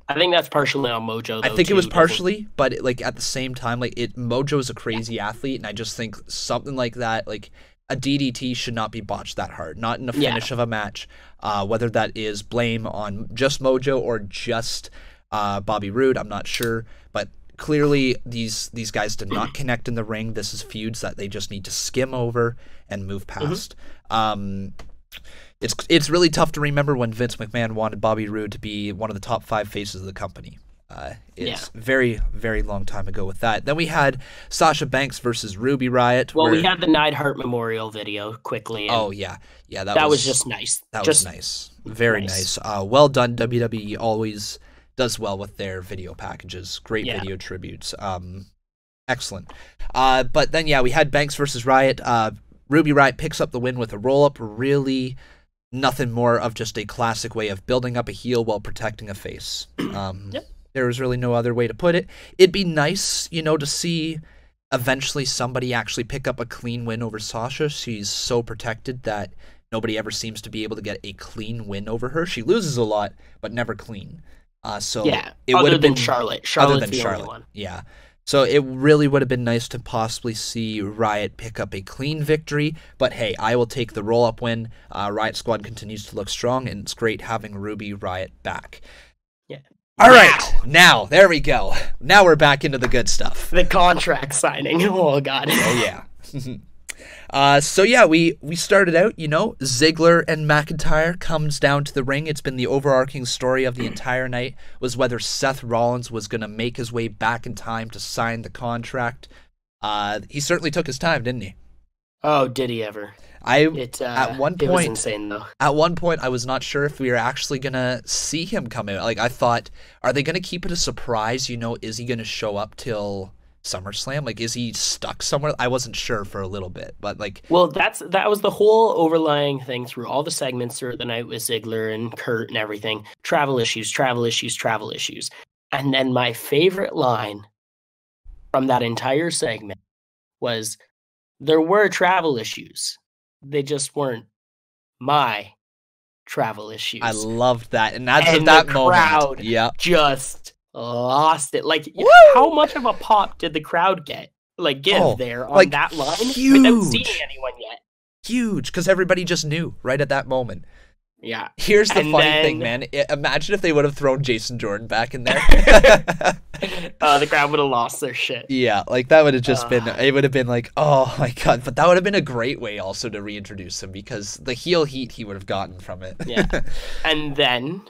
Speaker 3: I think that's partially on Mojo, though,
Speaker 2: I think it was partially, but like at the same time, like Mojo's a crazy athlete, and I just think something like that, like a DDT should not be botched that hard, not in the finish of a match. Whether that is blame on just Mojo or just Bobby Roode, I'm not sure, but clearly these guys did not connect in the ring. This is feuds that they just need to skim over and move past. It's really tough to remember when Vince McMahon wanted Bobby Roode to be one of the top 5 faces of the company. It's very, very long time ago with that. Then we had Sasha Banks versus Ruby Riott.
Speaker 3: Well, we had the Neidhart Memorial video quickly.
Speaker 2: Oh, yeah. Yeah,
Speaker 3: that was just nice.
Speaker 2: That was nice. Very nice. Well done. WWE always does well with their video packages. Great video tributes. Excellent. But then, we had Banks versus Riott. Ruby Riott picks up the win with a roll-up. Really nothing more of just a classic way of building up a heel while protecting a face. There was really no other way to put it. It'd be nice, to see eventually somebody actually pick up a clean win over Sasha. She's so protected that nobody ever seems to be able to get a clean win over her. She loses a lot, but never clean. It would have been
Speaker 3: Charlotte.
Speaker 2: Other than Charlotte. Yeah. So it really would have been nice to possibly see Riott pick up a clean victory, but hey, I will take the roll-up win. Riott Squad continues to look strong, and it's great having Ruby Riott back.
Speaker 3: Yeah.
Speaker 2: All right, now, there we go. Now we're back into the good stuff.
Speaker 3: The contract signing. Oh, God.
Speaker 2: Oh, yeah. We started out, Ziggler and McIntyre comes down to the ring. It's been the overarching story of the entire night was whether Seth Rollins was going to make his way back in time to sign the contract. He certainly took his time, didn't he?
Speaker 3: Oh, did he ever?
Speaker 2: At one point,
Speaker 3: it was insane, though.
Speaker 2: At one point, I was not sure if we were actually going to see him come out. Like, I thought, are they going to keep it a surprise? Is he going to show up till SummerSlam? Like, is he stuck somewhere? I wasn't sure for a little bit, but like...
Speaker 3: Well, that was the whole overlying thing through all the segments throughout the night with Ziggler and Kurt and everything. Travel issues. And then my favorite line from that entire segment was, there were travel issues. They just weren't my travel issues.
Speaker 2: I loved that. And that's at that moment.
Speaker 3: Crowd just lost it. Like, how much of a pop did the crowd give there on that line?
Speaker 2: Huge.
Speaker 3: Without seeing anyone yet.
Speaker 2: Huge, because everybody just knew right at that moment.
Speaker 3: Yeah.
Speaker 2: Here's the funny thing, man. Imagine if they would have thrown Jason Jordan back in there.
Speaker 3: The crowd would have lost their shit.
Speaker 2: Yeah, like that would have just been, it would have been like, oh my God. But that would have been a great way also to reintroduce him because the heel heat he would have gotten from it.
Speaker 3: Yeah. And then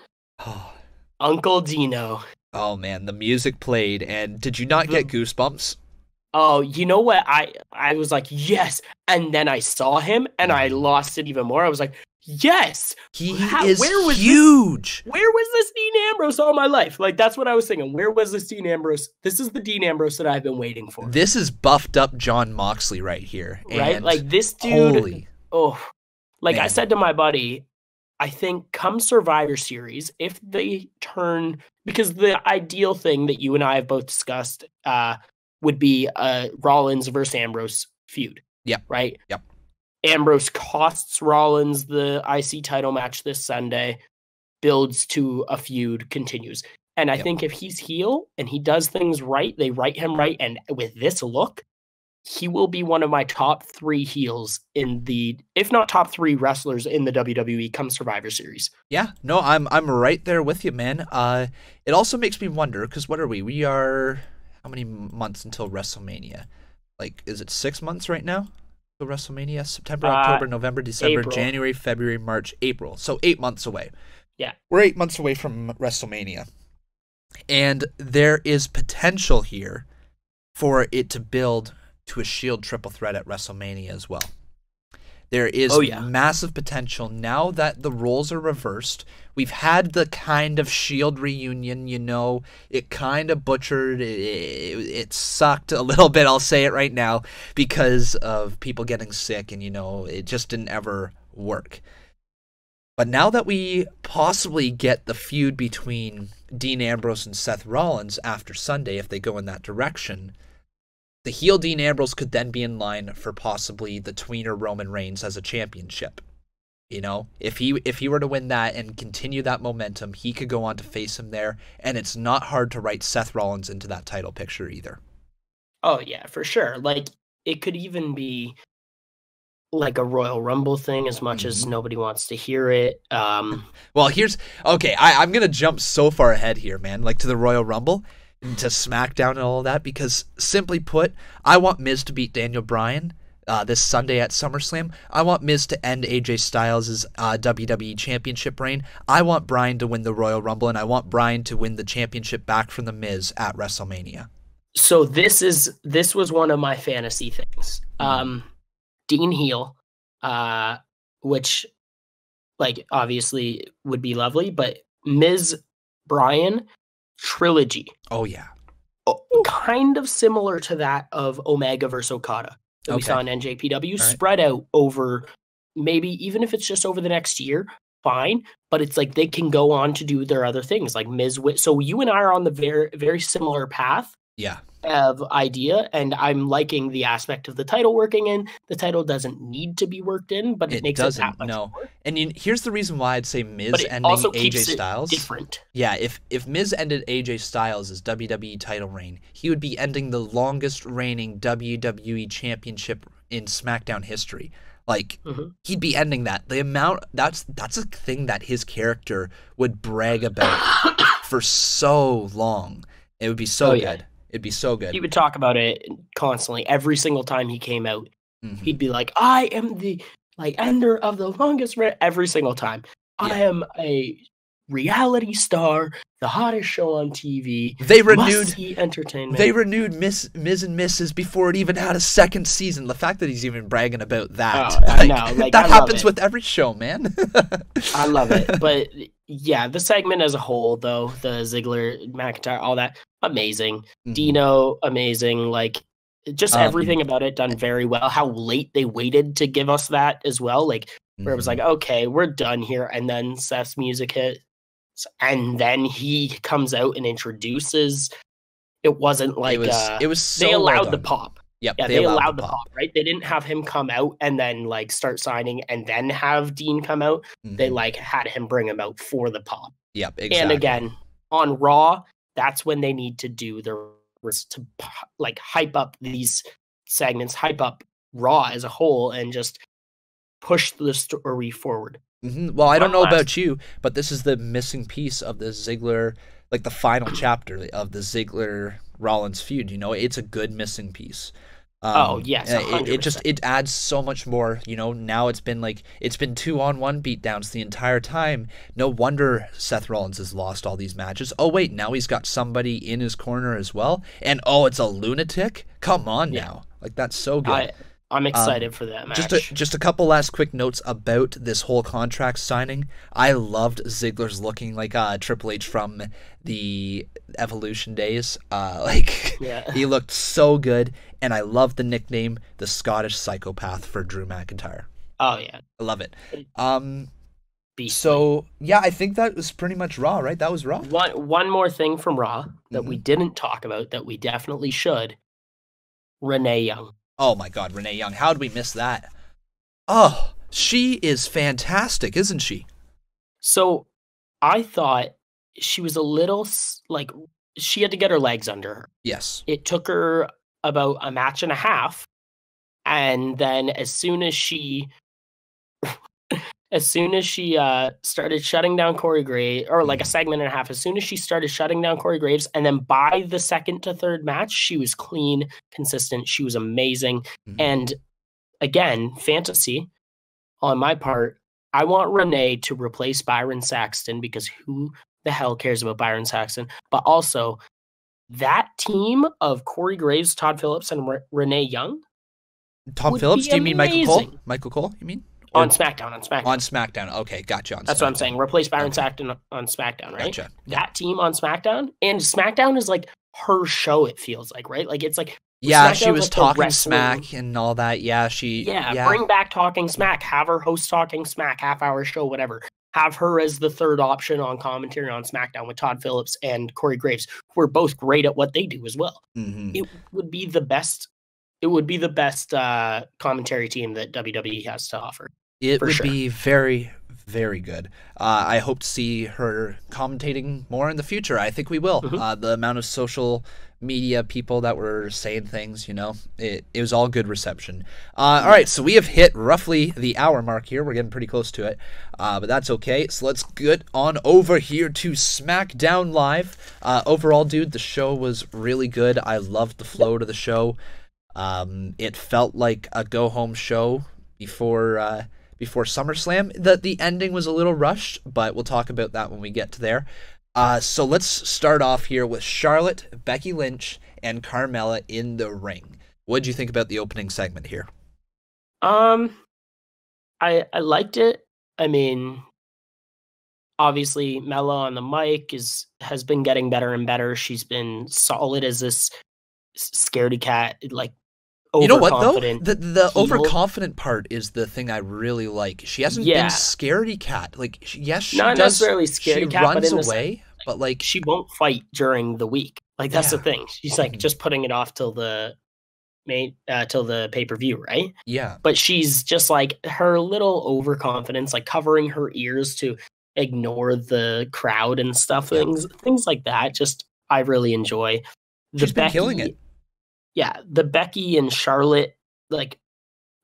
Speaker 3: Uncle Dino.
Speaker 2: Oh man, the music played. And did you not get goosebumps?
Speaker 3: Oh, you know what? I was like, yes. And then I saw him and I lost it even more. I was like, yes,
Speaker 2: he is huge.
Speaker 3: Where was this Dean Ambrose all my life? Like, that's what I was thinking. Where was this Dean Ambrose? This is the Dean Ambrose that I've been waiting for.
Speaker 2: This is buffed up John Moxley right here.
Speaker 3: Right?
Speaker 2: And
Speaker 3: like, this dude, I said to my buddy, I think come Survivor Series, if they turn, because the ideal thing that you and I have both discussed would be a Rollins versus Ambrose feud.
Speaker 2: Yep.
Speaker 3: Right?
Speaker 2: Yep.
Speaker 3: Ambrose costs Rollins the IC title match this Sunday, builds to a feud, continues. And I think if he's heel and he does things right, they write him right, and with this look, he will be one of my top 3 heels in the, if not top 3 wrestlers in the WWE come Survivor Series.
Speaker 2: Yeah, no, I'm right there with you, man. It also makes me wonder, because what are we? We are, how many months until WrestleMania? Like, is it 6 months right now? WrestleMania, September, October, November, December, April. January, February, March, April. So 8 months away.
Speaker 3: Yeah.
Speaker 2: We're 8 months away from WrestleMania. And there is potential here for it to build to a Shield triple threat at WrestleMania as well. There is massive potential now that the roles are reversed. We've had the kind of Shield reunion, it kind of butchered. It sucked a little bit, I'll say it right now, because of people getting sick and, it just didn't ever work. But now that we possibly get the feud between Dean Ambrose and Seth Rollins after Sunday, if they go in that direction, the heel Dean Ambrose could then be in line for possibly the tweener Roman Reigns as a championship. You know, if he were to win that and continue that momentum, he could go on to face him there, and it's not hard to write Seth Rollins into that title picture either.
Speaker 3: Oh yeah, for sure. Like it could even be like a Royal Rumble thing, as much as nobody wants to hear it.
Speaker 2: Well, I'm gonna jump so far ahead here, man. Like to the Royal Rumble, and to SmackDown and all that, because simply put, I want Miz to beat Daniel Bryan this Sunday at SummerSlam. I want Miz to end AJ Styles' WWE Championship reign. I want Bryan to win the Royal Rumble, and I want Bryan to win the championship back from the Miz at WrestleMania.
Speaker 3: So this was one of my fantasy things. Dean heel, which like obviously would be lovely, but Miz Bryan trilogy.
Speaker 2: Oh yeah.
Speaker 3: Kind of similar to that of Omega versus Okada that we saw in NJPW, spread out over maybe even if it's just over the next year, fine. But it's like they can go on to do their other things like Miz. So you and I are on the very, very similar path.
Speaker 2: Yeah.
Speaker 3: Of idea, and I'm liking the aspect of the title working in. The title doesn't need to be worked in, but it makes it that much more.
Speaker 2: And here's the reason why I'd say Miz ending AJ Styles.
Speaker 3: Different.
Speaker 2: Yeah, if Miz ended AJ Styles' WWE title reign, he would be ending the longest reigning WWE championship in SmackDown history. Like he'd be ending that. The amount that's a thing that his character would brag about for so long. It would be so good. Yeah. It'd be so good.
Speaker 3: He would talk about it constantly. Every single time he came out, he'd be like, I am the ender of the longest reign. Every single time. Yeah. I am a reality star, the hottest show on TV.
Speaker 2: They renewed
Speaker 3: entertainment.
Speaker 2: They renewed Miz and Mrs. before it even had a second season. The fact that he's even bragging about that. That happens with every show, man.
Speaker 3: I love it. But yeah, the segment as a whole, though, the Ziggler, McIntyre, all that, amazing. Dino, amazing. Like, just everything about it done very well. How late they waited to give us that as well. Like, where it was like, okay, we're done here. And then Seth's music hit. And then he comes out and introduces. It wasn't like
Speaker 2: it was so
Speaker 3: they allowed
Speaker 2: well
Speaker 3: the pop.
Speaker 2: Yep,
Speaker 3: yeah, they allowed the pop, right? They didn't have him come out and then like start signing and then have Dean come out. They like had him bring him out for the pop.
Speaker 2: Yep, exactly.
Speaker 3: And again, on Raw, that's when they need to do to like hype up these segments, hype up Raw as a whole, and just push the story forward.
Speaker 2: Well, I don't know about you, but this is the missing piece of the Ziggler, like the final chapter of the Ziggler Rollins feud. You know, it's a good missing piece.
Speaker 3: Yes,
Speaker 2: it adds so much more. You know, now it's been 2-on-1 beatdowns the entire time. No wonder Seth Rollins has lost all these matches. Oh wait, now he's got somebody in his corner as well, and it's a lunatic. Come on now, like that's so good.
Speaker 3: I'm excited for that match.
Speaker 2: Just a couple last quick notes about this whole contract signing. I loved Ziggler's looking like Triple H from the Evolution days. He looked so good, and I love the nickname, the Scottish Psychopath, for Drew McIntyre.
Speaker 3: Oh yeah,
Speaker 2: I love it. So yeah, I think that was pretty much Raw, right? That was Raw.
Speaker 3: One more thing from Raw that we didn't talk about that we definitely should. Renee Young.
Speaker 2: Oh my God, Renee Young. How did we miss that? Oh, she is fantastic, isn't she?
Speaker 3: So I thought she was a little, like, she had to get her legs under her.
Speaker 2: Yes.
Speaker 3: It took her about a match and a half. And then as soon as she started shutting down Corey Graves, or like a segment and a half, as soon as she started shutting down Corey Graves, and then by the second to third match, she was clean, consistent. She was amazing. And again, fantasy on my part, I want Renee to replace Byron Saxton, because who the hell cares about Byron Saxton? But also, that team of Corey Graves, Todd Phillips, and Renee Young.
Speaker 2: Tom Phillips? Do you mean Michael Cole? Michael Cole, you mean?
Speaker 3: On SmackDown.
Speaker 2: On SmackDown. Okay, gotcha.
Speaker 3: That's what I'm saying. Replace Byron Saxton on SmackDown, right?
Speaker 2: Gotcha.
Speaker 3: That team on SmackDown, and SmackDown is like her show, it feels like, right? Like it's like
Speaker 2: she was talking smack and all that.
Speaker 3: Bring back Talking Smack. Have her host Talking Smack, half-hour show, whatever. Have her as the third option on commentary on SmackDown with Todd Phillips and Corey Graves, who are both great at what they do as well. It would be the best. It would be the best commentary team that WWE has to offer.
Speaker 2: It would be very, very good. I hope to see her commentating more in the future. I think we will. The amount of social media people that were saying things, it was all good reception. All right, so we have hit roughly the hour mark here. We're getting pretty close to it, but that's okay. So let's get on over here to SmackDown Live. Overall, dude, the show was really good. I loved the flow to the show. It felt like a go-home show before SummerSlam. The ending was a little rushed, but we'll talk about that when we get to there. So let's start off here with Charlotte, Becky Lynch, and Carmella in the ring. What did you think about the opening segment here?
Speaker 3: I liked it. I mean, obviously Mella on the mic has been getting better and better. She's been solid as this scaredy cat, like,
Speaker 2: you know what though? The overconfident part is the thing I really like. She hasn't been scaredy cat. Like, yes, she
Speaker 3: not
Speaker 2: does,
Speaker 3: necessarily scaredy cat,
Speaker 2: runs
Speaker 3: but
Speaker 2: away. But like,
Speaker 3: she won't fight during the week. Like, that's the thing. She's like just putting it off till the pay-per-view, right?
Speaker 2: Yeah.
Speaker 3: But she's just like, her little overconfidence, like covering her ears to ignore the crowd and stuff, things like that. Just I really enjoy.
Speaker 2: She's been killing it.
Speaker 3: Yeah, the Becky and Charlotte like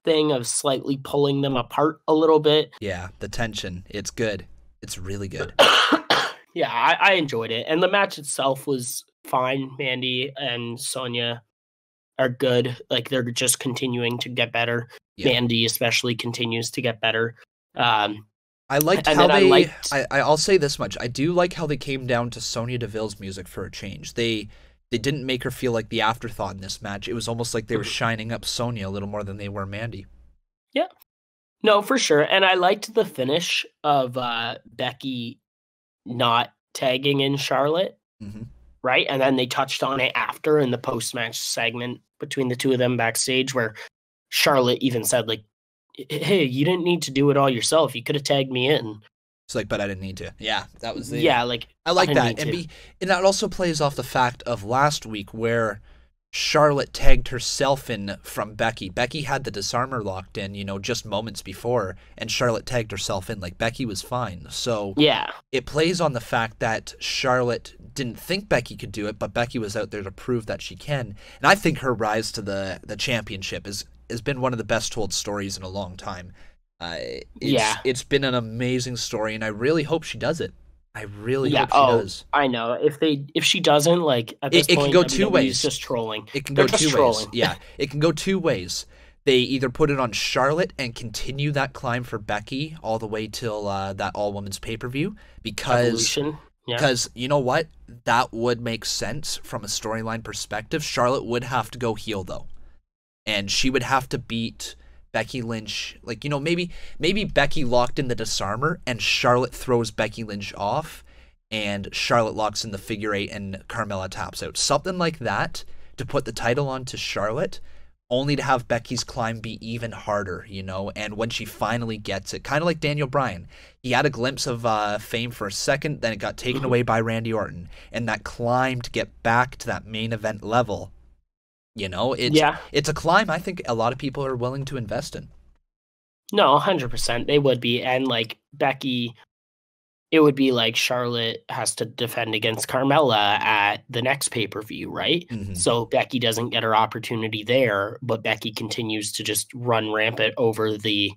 Speaker 3: thing of slightly pulling them apart a little bit.
Speaker 2: Yeah, the tension. It's good. It's really good.
Speaker 3: Yeah, I enjoyed it. And the match itself was fine. Mandy and Sonya are good. Like, they're just continuing to get better. Yeah. Mandy especially continues to get better.
Speaker 2: I liked how I'll say this much. I do like how they came down to Sonya Deville's music for a change. They didn't make her feel like the afterthought in this match. It was almost like they were shining up Sonya a little more than they were Mandy.
Speaker 3: Yeah. No, for sure. And I liked the finish of Becky not tagging in Charlotte. Right? And then they touched on it after in the post-match segment between the two of them backstage, where Charlotte even said, like, hey, you didn't need to do it all yourself. You could have tagged me in.
Speaker 2: It's like, but I didn't need to. Yeah, that was the...
Speaker 3: Yeah, like...
Speaker 2: I like that. And that also plays off the fact of last week where Charlotte tagged herself in from Becky. Becky had the disarmer locked in, just moments before, and Charlotte tagged herself in. Like, Becky was fine. So
Speaker 3: yeah, it
Speaker 2: plays on the fact that Charlotte didn't think Becky could do it, but Becky was out there to prove that she can. And I think her rise to the championship has been one of the best told stories in a long time. It's been an amazing story, and I really hope she does it. I really hope she does.
Speaker 3: I know. If she doesn't, like, at this
Speaker 2: point,
Speaker 3: can
Speaker 2: go two ways.
Speaker 3: Just trolling.
Speaker 2: It can go two ways. Yeah, it can go two ways. They either put it on Charlotte and continue that climb for Becky all the way till that all-women's pay-per-view, because you know what? That would make sense from a storyline perspective. Charlotte would have to go heel, though, and she would have to beat Becky Lynch, like, maybe Becky locked in the disarmer and Charlotte throws Becky Lynch off and Charlotte locks in the figure eight and Carmella taps out. Something like that to put the title on to Charlotte, only to have Becky's climb be even harder, and when she finally gets it, kind of like Daniel Bryan. He had a glimpse of fame for a second, then it got taken away by Randy Orton, and that climb to get back to that main event level, it's a climb I think a lot of people are willing to invest in.
Speaker 3: No, 100%. They would be. And like Becky, it would be like Charlotte has to defend against Carmella at the next pay-per-view, right? So Becky doesn't get her opportunity there, but Becky continues to just run rampant over the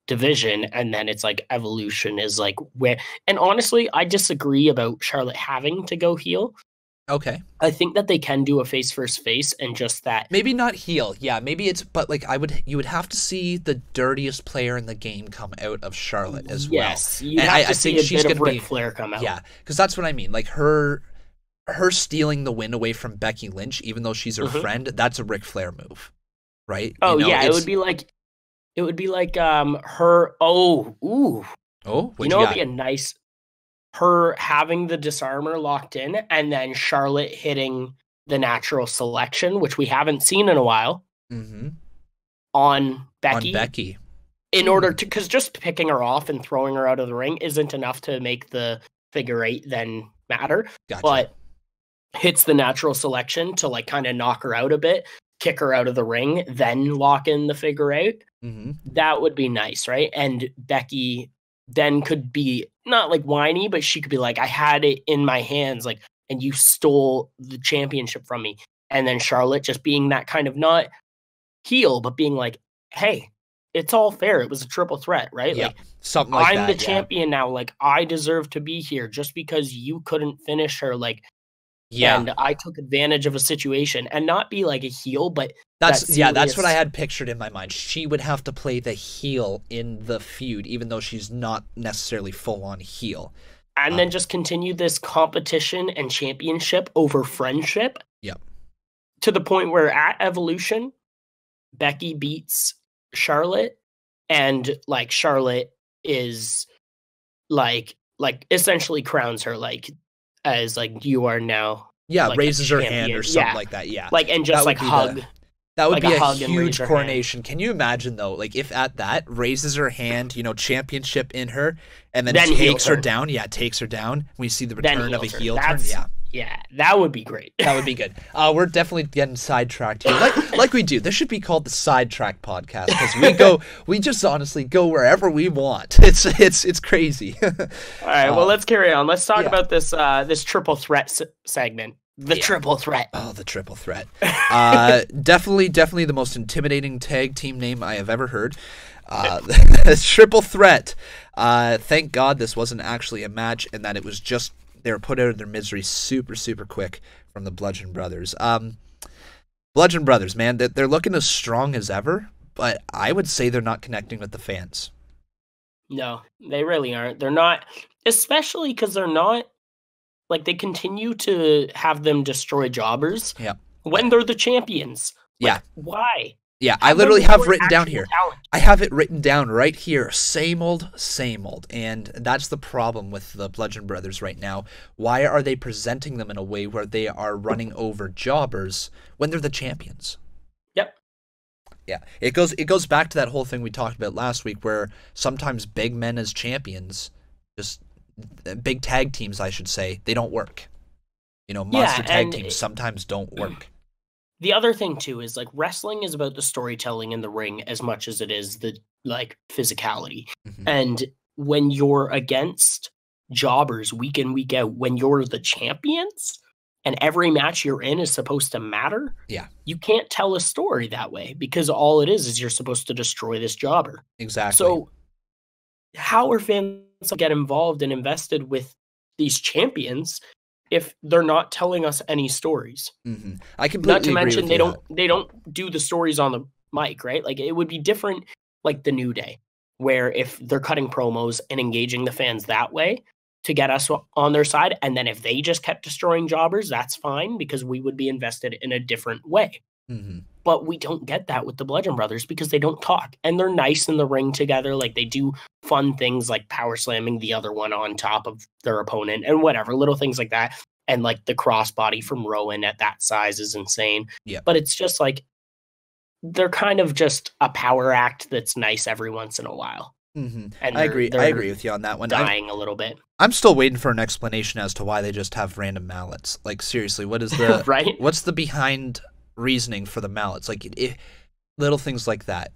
Speaker 3: division. And then it's like Evolution is like where, and honestly, I disagree about Charlotte having to go heel.
Speaker 2: Okay.
Speaker 3: I think that they can do a face versus face, and just that.
Speaker 2: Maybe not heel. Yeah, maybe it's, but like you would have to see the dirtiest player in the game come out of Charlotte as well.
Speaker 3: Yes, you have to see a bit of Ric Flair come out.
Speaker 2: Yeah, because that's what I mean. Like her stealing the win away from Becky Lynch, even though she's her friend, that's a Ric Flair move, right?
Speaker 3: Oh yeah, it would be like her. It'd be a nice. Her having the disarmer locked in and then Charlotte hitting the natural selection, which we haven't seen in a while, on Becky. In order to, because just picking her off and throwing her out of the ring isn't enough to make the figure eight then matter.
Speaker 2: Gotcha.
Speaker 3: But hits the natural selection to like kind of knock her out a bit, kick her out of the ring, then lock in the figure out.
Speaker 2: Mm-hmm.
Speaker 3: That would be nice, right? And Becky then could be not like whiny, but she could be like, I had it in my hands, like, and you stole the championship from me. And then Charlotte just being that kind of not heel, but being like, hey, it's all fair. It was a triple threat, right?
Speaker 2: Yeah,
Speaker 3: like
Speaker 2: something like
Speaker 3: I'm
Speaker 2: that,
Speaker 3: the
Speaker 2: yeah.
Speaker 3: champion now. Like I deserve to be here just because you couldn't finish her. Like,
Speaker 2: Yeah.
Speaker 3: and I took advantage of a situation and not be like a heel, but
Speaker 2: that's what I had pictured in my mind. She would have to play the heel in the feud, even though she's not necessarily full on heel.
Speaker 3: And then just continue this competition and championship over friendship.
Speaker 2: Yep.
Speaker 3: To the point where at Evolution, Becky beats Charlotte, and like Charlotte is like essentially crowns her like as like you are now.
Speaker 2: Yeah,
Speaker 3: like,
Speaker 2: raises her hand or something like that. Yeah.
Speaker 3: Like and just like hug.
Speaker 2: That would
Speaker 3: like
Speaker 2: be
Speaker 3: a
Speaker 2: a
Speaker 3: hug and
Speaker 2: huge
Speaker 3: raise her
Speaker 2: coronation. Can you imagine though? Like if at that raises her hand, championship in her, and then takes her down. Yeah, takes her down. We see the return of a heel turn.
Speaker 3: Yeah, that would be great.
Speaker 2: That would be good. We're definitely getting sidetracked here, like we do. This should be called the Sidetrack Podcast because we just honestly go wherever we want. It's crazy.
Speaker 3: All right, well let's carry on. Let's talk about this this triple threat segment. Triple threat.
Speaker 2: Oh, the triple threat. Definitely the most intimidating tag team name I have ever heard. Triple threat. Thank God this wasn't actually a match and that it was just they were put out of their misery super, super quick from the Bludgeon Brothers. Bludgeon Brothers, man, they're looking as strong as ever, but I would say they're not connecting with the fans.
Speaker 3: No, they really aren't. They're not, especially because they're not. Like, they continue to have them destroy jobbers when they're the champions. Like, why?
Speaker 2: Yeah, I literally have written down here. Talent. I have it written down right here. Same old, same old. And that's the problem with the Bludgeon Brothers right now. Why are they presenting them in a way where they are running over jobbers when they're the champions?
Speaker 3: Yep.
Speaker 2: Yeah, it goes back to that whole thing we talked about last week where sometimes big men as champions just... big tag teams, I should say, they don't work. Monster tag teams sometimes don't work.
Speaker 3: The other thing too is like wrestling is about the storytelling in the ring as much as it is the like physicality. Mm-hmm. And when you're against jobbers week in, week out, when you're the champions and every match you're in is supposed to matter, you can't tell a story that way because all it is you're supposed to destroy this jobber.
Speaker 2: Exactly.
Speaker 3: So how are fans get involved and invested with these champions if they're not telling us any stories?
Speaker 2: Mm-hmm. I completely
Speaker 3: not to
Speaker 2: agree
Speaker 3: mention
Speaker 2: with
Speaker 3: they don't do the stories on the mic, right? Like it would be different like the New Day, where if they're cutting promos and engaging the fans that way to get us on their side, and then if they just kept destroying jobbers, that's fine because we would be invested in a different way.
Speaker 2: Mm-hmm.
Speaker 3: But we don't get that with the Bludgeon Brothers because they don't talk and they're nice in the ring together. Like they do fun things like power slamming the other one on top of their opponent and whatever, little things like that. And like the crossbody from Rowan at that size is insane.
Speaker 2: Yeah.
Speaker 3: But it's just like, they're kind of just a power act that's nice every once in a while.
Speaker 2: Mm-hmm. And I agree with you on that one.
Speaker 3: Dying a little bit.
Speaker 2: I'm still waiting for an explanation as to why they just have random mallets. Like seriously, what is the
Speaker 3: right?
Speaker 2: What's the behind reasoning for the mallets? Like little things like that,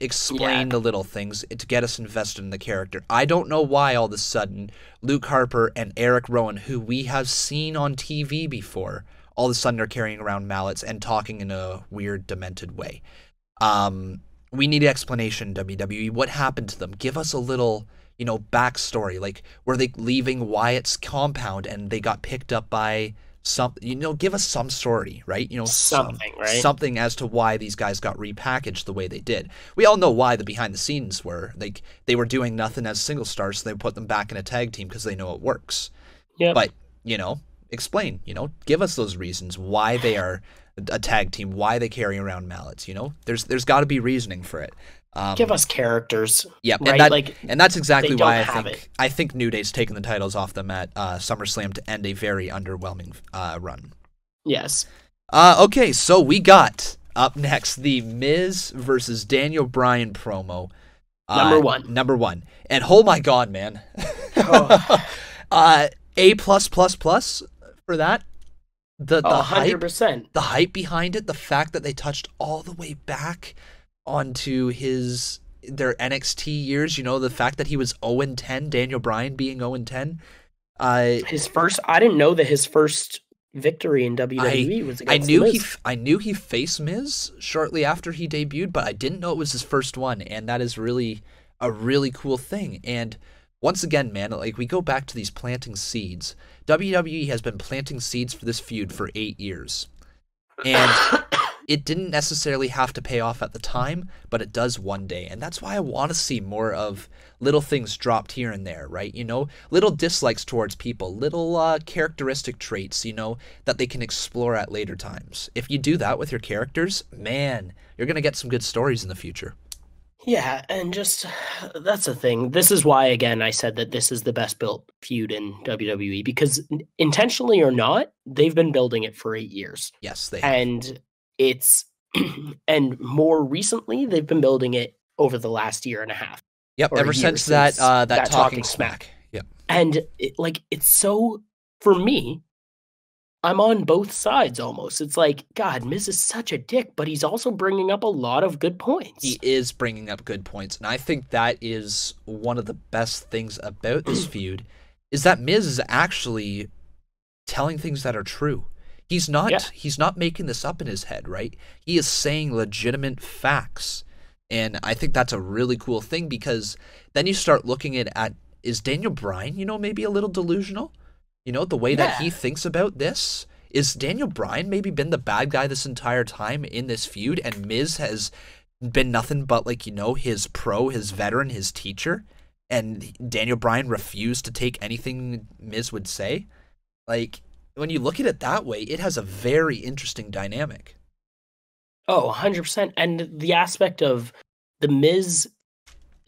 Speaker 2: explain the little things to get us invested in the character. I don't know why all of a sudden Luke Harper and Eric Rowan, who we have seen on TV before, all of a sudden are carrying around mallets and talking in a weird, demented way. We need explanation, WWE. What happened to them? Give us a little, backstory. Like, were they leaving Wyatt's compound and they got picked up by something? Give us some story, right?
Speaker 3: Something, right?
Speaker 2: Something as to why these guys got repackaged the way they did. We all know why the behind the scenes were. Like, they were doing nothing as single stars, so they put them back in a tag team because they know it works.
Speaker 3: Yeah.
Speaker 2: But, explain, give us those reasons why they are a tag team, why they carry around mallets, There's got to be reasoning for it.
Speaker 3: Give us characters.
Speaker 2: Yeah,
Speaker 3: right?
Speaker 2: And that's exactly why
Speaker 3: I
Speaker 2: think New Day's taking the titles off them at SummerSlam to end a very underwhelming run.
Speaker 3: Yes.
Speaker 2: Okay, so we got up next the Miz versus Daniel Bryan promo. Number one. And oh my God, man. A+++ for that. The
Speaker 3: Oh,
Speaker 2: hype,
Speaker 3: 100%.
Speaker 2: the hype behind it, the fact that they touched all the way back onto their NXT years, the fact that he was 0-10, Daniel Bryan being 0-10.
Speaker 3: I didn't know that his first victory in WWE was against Miz.
Speaker 2: I knew he faced Miz shortly after he debuted, but I didn't know it was his first one, and that is really a really cool thing. And once again, man, like we go back to these planting seeds. WWE has been planting seeds for this feud for 8 years. And it didn't necessarily have to pay off at the time, but it does one day. And that's why I want to see more of little things dropped here and there, right? Little dislikes towards people, little characteristic traits, that they can explore at later times. If you do that with your characters, man, you're going to get some good stories in the future.
Speaker 3: Yeah, and just, that's the thing. This is why, again, I said that this is the best built feud in WWE, because intentionally or not, they've been building it for 8 years.
Speaker 2: Yes, they have.
Speaker 3: And and more recently, they've been building it over the last year and a half.
Speaker 2: Yep, ever since that Talking Smack. Yep.
Speaker 3: And it's so, for me, I'm on both sides almost. It's like, God, Miz is such a dick, but he's also bringing up a lot of good points.
Speaker 2: He is bringing up good points, and I think that is one of the best things about this feud, is that Miz is actually telling things that are true. He's not making this up in his head, right? He is saying legitimate facts, and I think that's a really cool thing, because then you start looking at is Daniel Bryan, maybe a little delusional? The way that he thinks about this? Is Daniel Bryan maybe been the bad guy this entire time in this feud, and Miz has been nothing but, his pro, his veteran, his teacher, and Daniel Bryan refused to take anything Miz would say? When you look at it that way, it has a very interesting dynamic.
Speaker 3: Oh, 100%. And the aspect of the Miz,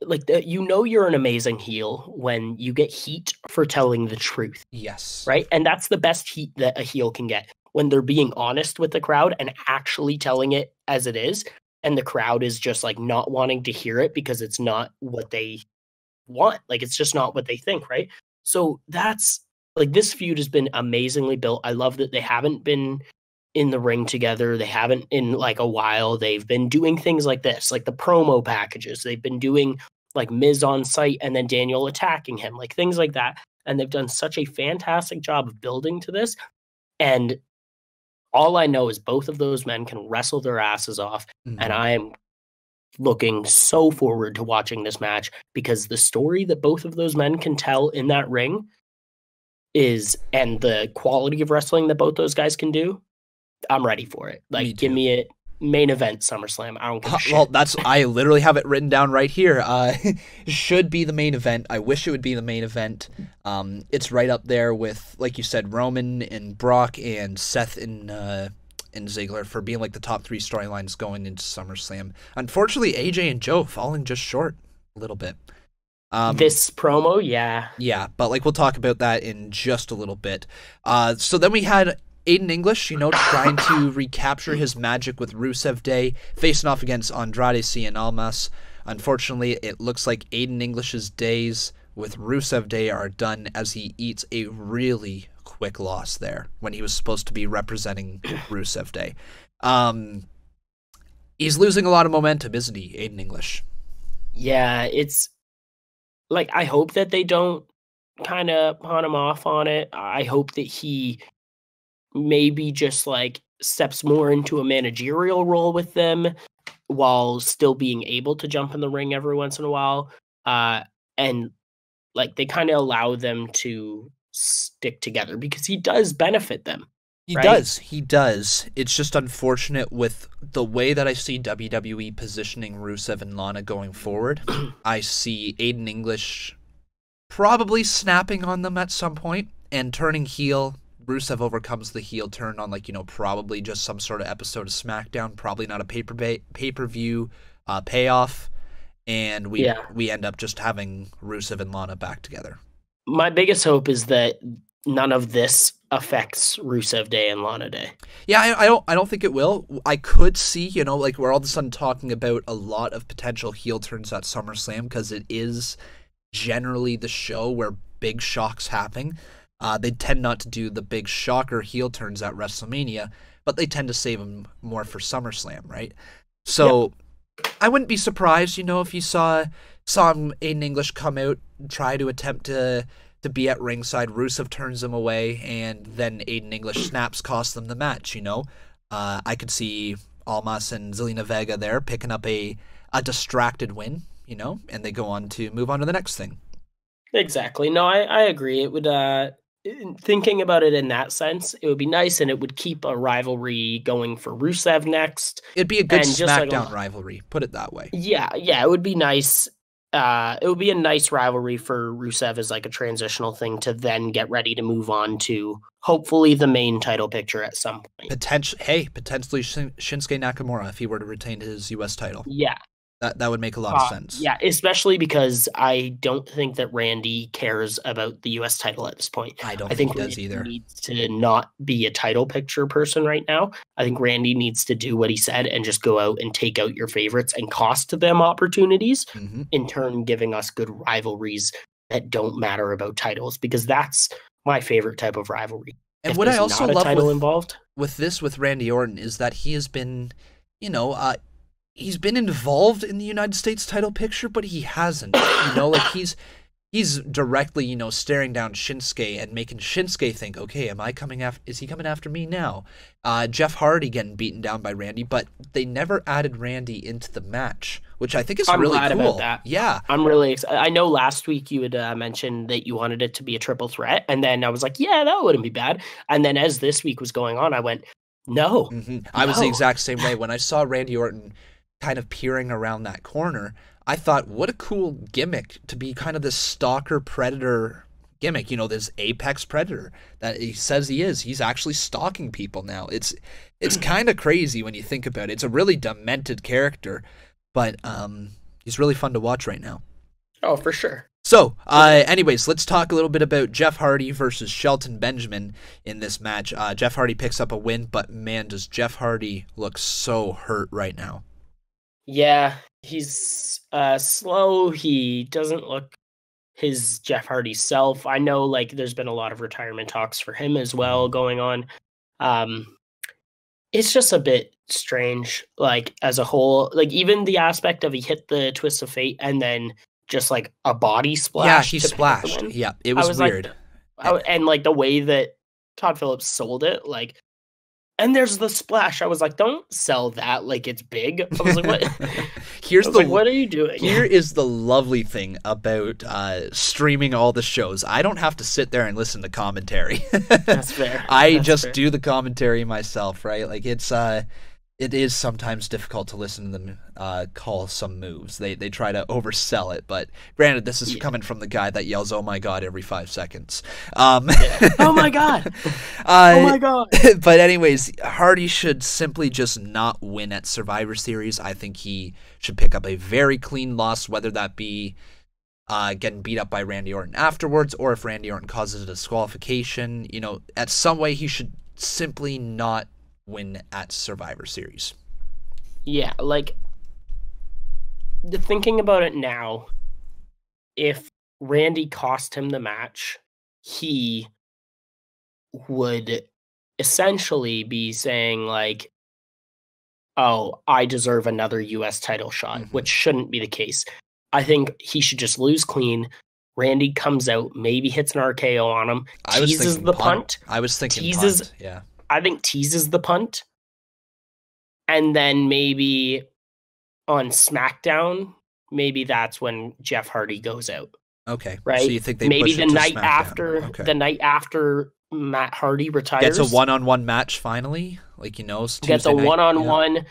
Speaker 3: you're an amazing heel when you get heat for telling the truth.
Speaker 2: Yes.
Speaker 3: Right? And that's the best heat that a heel can get, when they're being honest with the crowd and actually telling it as it is, and the crowd is just not wanting to hear it because it's not what they want. It's just not what they think, right? So that's, this feud has been amazingly built. I love that they haven't been in the ring together. They haven't in a while. They've been doing things like this, the promo packages. They've been doing Miz on site and then Daniel attacking him, things like that. And they've done such a fantastic job of building to this. And all I know is both of those men can wrestle their asses off. Mm-hmm. And I am looking so forward to watching this match, because the story that both of those men can tell in that ring and the quality of wrestling that both those guys can do, I'm ready for it. Give me it. Main event SummerSlam. I don't give a shit.
Speaker 2: Well, I literally have it written down right here. Should be the main event. I wish it would be the main event. It's right up there with, like you said, Roman and Brock and Seth and Ziggler for being the top 3 storylines going into SummerSlam. Unfortunately, AJ and Joe falling just short a little bit.
Speaker 3: This promo, yeah.
Speaker 2: Yeah, but we'll talk about that in just a little bit. So then we had Aiden English, trying to recapture his magic with Rusev Day, facing off against Andrade Cien Almas. Unfortunately, it looks like Aiden English's days with Rusev Day are done, as he eats a really quick loss there when he was supposed to be representing Rusev Day. He's losing a lot of momentum, isn't he, Aiden English?
Speaker 3: Yeah, it's I hope that they don't kind of pawn him off on it. I hope that he maybe just steps more into a managerial role with them while still being able to jump in the ring every once in a while. And they kind of allow them to stick together, because he does benefit them.
Speaker 2: He does. It's just unfortunate with the way that I see WWE positioning Rusev and Lana going forward. I see Aiden English probably snapping on them at some point and turning heel. Rusev overcomes the heel turn on probably just some sort of episode of Smackdown, probably not a pay-per-view payoff, and we end up just having Rusev and Lana back together.
Speaker 3: My biggest hope is that none of this affects Rusev Day and Lana Day.
Speaker 2: Yeah, I don't think it will. I could see, we're all of a sudden talking about a lot of potential heel turns at SummerSlam, because it is generally the show where big shocks happen. They tend not to do the big shocker heel turns at WrestleMania, but they tend to save them more for SummerSlam, right? So I wouldn't be surprised, if you saw Aiden English come out and try to attempt to be at ringside. Rusev turns him away, and then Aiden English snaps, costs them the match, I could see Almas and Zelina Vega there picking up a distracted win, and they go on to move on to the next thing.
Speaker 3: Exactly. No, I agree. It would, thinking about it in that sense, it would be nice, and it would keep a rivalry going for Rusev next.
Speaker 2: It'd be a good Smackdown rivalry, put it that way.
Speaker 3: Yeah, it would be nice. It would be a nice rivalry for Rusev as like a transitional thing to then get ready to move on to hopefully the main title picture at some point.
Speaker 2: Potentially Shinsuke Nakamura if he were to retain his U.S. title.
Speaker 3: Yeah.
Speaker 2: That would make a lot of sense.
Speaker 3: Yeah, especially because I don't think that Randy cares about the U.S. title at this point.
Speaker 2: I think he does either.
Speaker 3: Randy needs to not be a title picture person right now. I think Randy needs to do what he said and just go out and take out your favorites and cost them opportunities, in turn giving us good rivalries that don't matter about titles, because that's my favorite type of rivalry.
Speaker 2: And
Speaker 3: if
Speaker 2: what I also love
Speaker 3: involved
Speaker 2: with Randy Orton is that he has been, he's been involved in the United States title picture, but he hasn't. He's directly, staring down Shinsuke and making Shinsuke think, okay, is he coming after me now? Jeff Hardy getting beaten down by Randy, but they never added Randy into the match, which I think is really
Speaker 3: glad
Speaker 2: cool.
Speaker 3: About that.
Speaker 2: Yeah.
Speaker 3: I'm really excited. I know last week you had mentioned that you wanted it to be a triple threat, and then I was like, yeah, that wouldn't be bad. And then as this week was going on, I went, no.
Speaker 2: I was the exact same way. When I saw Randy Orton kind of peering around that corner, I thought, what a cool gimmick to be kind of this stalker predator gimmick, this apex predator that he says he is. He's actually stalking people now. It's kind of crazy when you think about it. It's a really demented character, but he's really fun to watch right now.
Speaker 3: Oh, for sure.
Speaker 2: So, anyways, let's talk a little bit about Jeff Hardy versus Shelton Benjamin in this match. Jeff Hardy picks up a win, but man, does Jeff Hardy look so hurt right now.
Speaker 3: Yeah, he's slow. He doesn't look his Jeff Hardy self. I know, there's been a lot of retirement talks for him as well going on. It's just a bit strange, as a whole. Even the aspect of he hit the twist of fate and then just a body splash.
Speaker 2: Yeah, he splashed. Yeah, it was weird.
Speaker 3: And the way that Todd Phillips sold it, and there's the splash. I was like, don't sell that like it's big. I was like, what? What are you doing?
Speaker 2: Here is the lovely thing about streaming all the shows. I don't have to sit there and listen to commentary.
Speaker 3: That's fair.
Speaker 2: I just do the commentary myself, right? It is sometimes difficult to listen to them call some moves. They try to oversell it, but granted, this is coming from the guy that yells, "Oh my God," every 5 seconds.
Speaker 3: Oh my God! Oh my God!
Speaker 2: But anyways, Hardy should simply just not win at Survivor Series. I think he should pick up a very clean loss, whether that be getting beat up by Randy Orton afterwards, or if Randy Orton causes a disqualification. At some way, he should simply not win at Survivor Series.
Speaker 3: Yeah, thinking about it now, if Randy cost him the match, he would essentially be saying oh, I deserve another US title shot, which shouldn't be the case. I think he should just lose clean. Randy comes out, maybe hits an RKO on him, teases the punt.
Speaker 2: I was thinking punt, yeah.
Speaker 3: I think teases the punt, and then maybe on SmackDown, maybe that's when Jeff Hardy goes out.
Speaker 2: Okay,
Speaker 3: right.
Speaker 2: So you think they
Speaker 3: maybe
Speaker 2: push
Speaker 3: the
Speaker 2: it to
Speaker 3: night
Speaker 2: SmackDown.
Speaker 3: the night after Matt Hardy retires,
Speaker 2: gets a one-on-one match finally,
Speaker 3: gets a one-on-one. Yeah.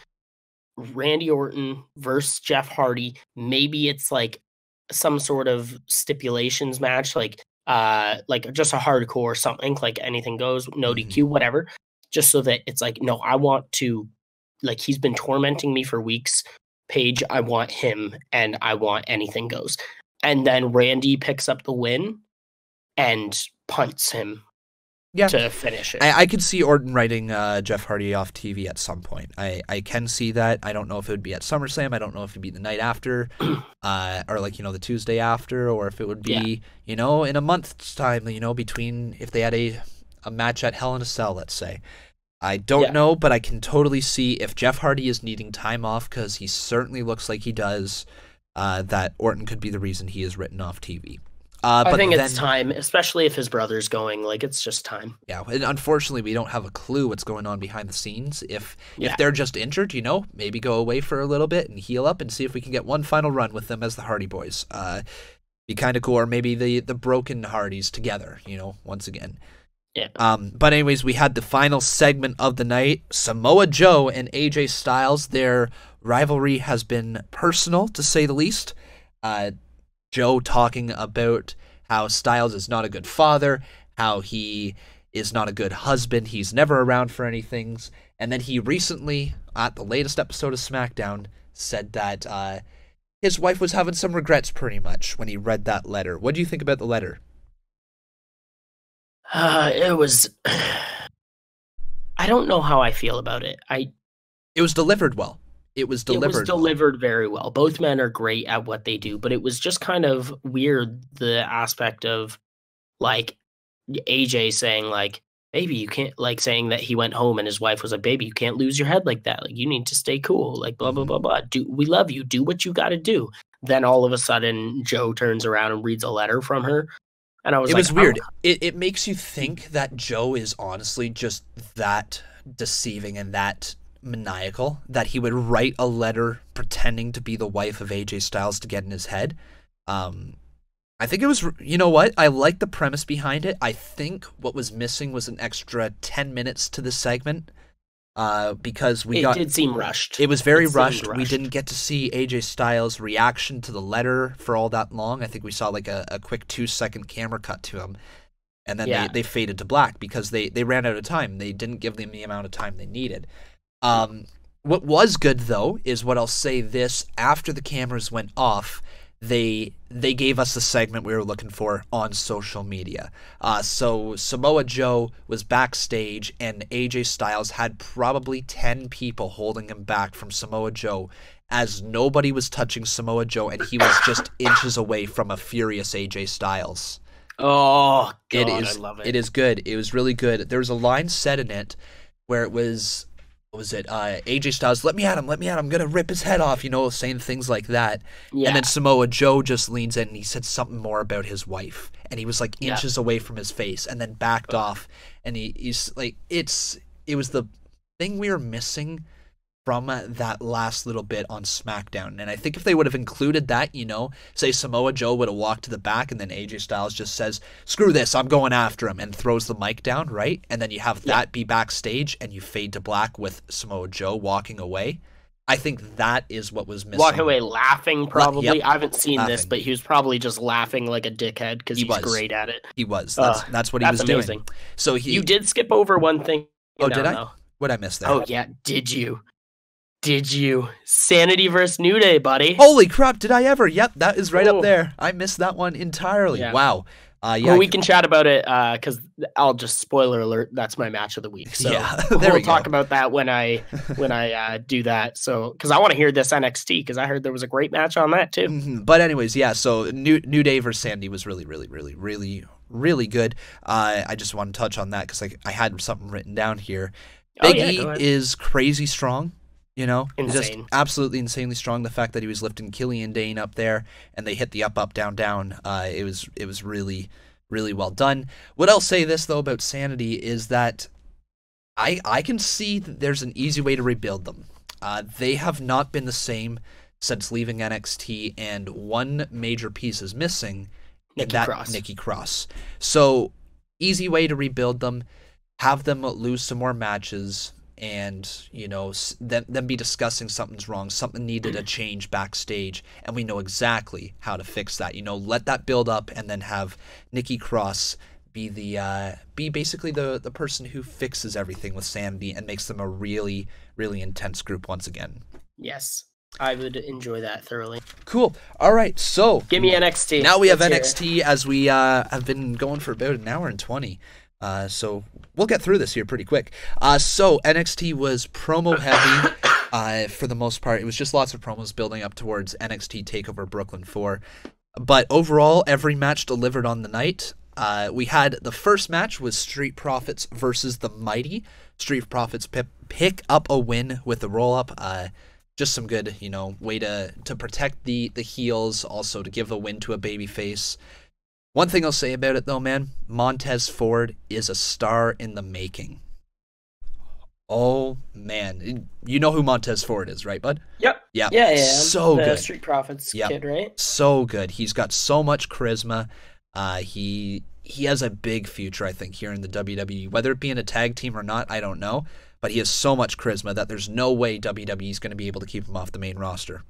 Speaker 3: Randy Orton versus Jeff Hardy. Maybe it's some sort of stipulations match, just a hardcore or something, anything goes, no DQ, whatever, just so that it's no, I want to, he's been tormenting me for weeks, Paige, I want him, and I want anything goes. And then Randy picks up the win and punts him to finish it.
Speaker 2: I could see Orton writing Jeff Hardy off TV at some point. I can see that. I don't know if it would be at SummerSlam. I don't know if it would be the night after, or like, the Tuesday after, or if it would be, in a month's time, between if they had a match at Hell in a Cell, let's say. I don't know, but I can totally see if Jeff Hardy is needing time off, because he certainly looks like he does, that Orton could be the reason he is written off TV.
Speaker 3: I think it's time, especially if his brother's going. Like, it's just time.
Speaker 2: Yeah, and unfortunately, we don't have a clue what's going on behind the scenes. If they're just injured, maybe go away for a little bit and heal up and see if we can get one final run with them as the Hardy Boys. Be kind of cool, or maybe the broken Hardys together, once again.
Speaker 3: Yeah.
Speaker 2: But anyways, we had the final segment of the night. Samoa Joe and AJ Styles. Their rivalry has been personal, to say the least. Joe talking about how Styles is not a good father, how he is not a good husband, he's never around for anything. And then he recently, at the latest episode of Smackdown, said that his wife was having some regrets pretty much when he read that letter. What do you think about the letter?
Speaker 3: It was... I don't know how I feel about it.
Speaker 2: It was delivered well. It was delivered
Speaker 3: very well. Both men are great at what they do, but it was just kind of weird, the aspect of, like, AJ saying, like, baby, you can't, like, saying that he went home and his wife was like, baby, you can't lose your head like that. Like, you need to stay cool. Like, blah, blah, blah, blah. We love you. Do what you got to do. Then all of a sudden, Joe turns around and reads a letter from her. And I was
Speaker 2: It was weird. It makes you think that Joe is honestly just that deceiving and that maniacal, that he would write a letter pretending to be the wife of AJ Styles to get in his head. I think it was, you know what? I like the premise behind it. I think what was missing was an extra 10 minutes to this segment, because it
Speaker 3: did seem rushed.
Speaker 2: It was very rushed. We didn't get to see AJ Styles' reaction to the letter for all that long. I think we saw like a quick 2-second camera cut to him. And then they faded to black because they ran out of time. They didn't give them the amount of time they needed. What was good, though, is what I'll say this: after the cameras went off, they gave us the segment we were looking for on social media. So Samoa Joe was backstage, and AJ Styles had probably 10 people holding him back from Samoa Joe, as nobody was touching Samoa Joe, and he was just inches away from a furious AJ Styles.
Speaker 3: Oh, God, I love it.
Speaker 2: It is good. It was really good. There was a line said in it where it was... What was it? AJ Styles, let me at him, I'm gonna rip his head off, saying things like that. Yeah. And then Samoa Joe just leans in and he said something more about his wife, and he was like inches away from his face, and then backed off, and he's like, it was the thing we were missing from that last little bit on SmackDown. And I think if they would have included that, say Samoa Joe would have walked to the back, and then AJ Styles just says, screw this, I'm going after him, and throws the mic down, right? And then you have that be backstage, and you fade to black with Samoa Joe walking away. I think that is what was missing.
Speaker 3: Walking away laughing, probably. I haven't seen this, but he was probably just laughing like a dickhead because he's great at it.
Speaker 2: He was. That's what he was
Speaker 3: amazing.
Speaker 2: Doing. So
Speaker 3: you did skip over one thing.
Speaker 2: Did I? What'd I miss there?
Speaker 3: Oh, yeah. Did you? Sanity versus New Day, buddy.
Speaker 2: Holy crap, did I ever? Yep, that is right up there. I missed that one entirely. Yeah. Wow.
Speaker 3: Well, we can chat about it because I'll just spoiler alert. That's my match of the week. So we'll talk about that when I do that. So because I want to hear this NXT, because I heard there was a great match on that too.
Speaker 2: Mm-hmm. But anyways, so New Day versus Sanity was really, really, really, really, really good. I just want to touch on that because I had something written down here. Big E is crazy strong.
Speaker 3: Insane.
Speaker 2: Just absolutely insanely strong. The fact that he was lifting Killian Dane up there, and they hit the up, down, down. It was really, really well done. What I'll say this though about Sanity is that I can see that there's an easy way to rebuild them. They have not been the same since leaving NXT, and one major piece is missing. Nikki Cross. So easy way to rebuild them. Have them lose some more matches. And then be discussing something's wrong, something needed a change backstage, and we know exactly how to fix that. Let that build up, and then have Nikki Cross be basically the person who fixes everything with Sanity and makes them a really, really intense group once again.
Speaker 3: Yes, I would enjoy that thoroughly.
Speaker 2: Cool. All right, so
Speaker 3: give me NXT.
Speaker 2: Now we have NXT, as we have been going for about an hour and 20. So we'll get through this here pretty quick. So NXT was promo heavy for the most part. It was just lots of promos building up towards NXT TakeOver Brooklyn 4. But overall, every match delivered on the night. We had the first match was Street Profits versus the Mighty. Street Profits pick up a win with the roll-up. Just some good, way to protect the heels, also to give the win to a babyface. One thing I'll say about it, though, man, Montez Ford is a star in the making. Oh, man. You know who Montez Ford is, right, bud?
Speaker 3: Yep.
Speaker 2: Yeah.
Speaker 3: Yeah.
Speaker 2: So
Speaker 3: the
Speaker 2: good.
Speaker 3: Street Profits kid, right?
Speaker 2: So good. He's got so much charisma. He has a big future, I think, here in the WWE. Whether it be in a tag team or not, I don't know. But he has so much charisma that there's no way WWE is going to be able to keep him off the main roster.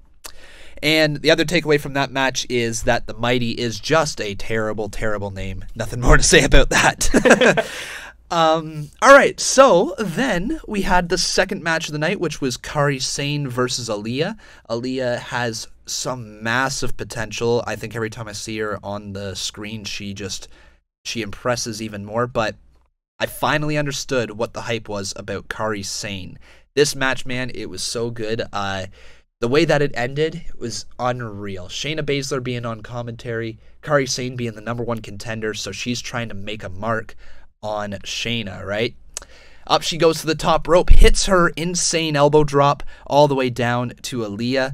Speaker 2: And the other takeaway from that match is that the Mighty is just a terrible, terrible name. Nothing more to say about that. All right, so then we had the second match of the night, which was Kairi Sane versus Elias. Elias has some massive potential. I think every time I see her on the screen, she impresses even more. But I finally understood what the hype was about Kairi Sane. This match, man, it was so good. The way that it ended was unreal. Shayna Baszler being on commentary, Kairi Sane being the number one contender, so she's trying to make a mark on Shayna, right? Up she goes to the top rope, hits her insane elbow drop all the way down to Elias,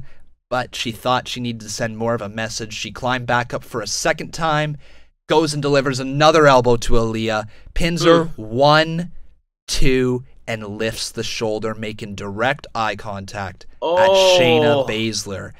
Speaker 2: but she thought she needed to send more of a message. She climbed back up for a second time, goes and delivers another elbow to Elias, pins her 1, 2, and lifts the shoulder, making direct eye contact at Shayna Baszler.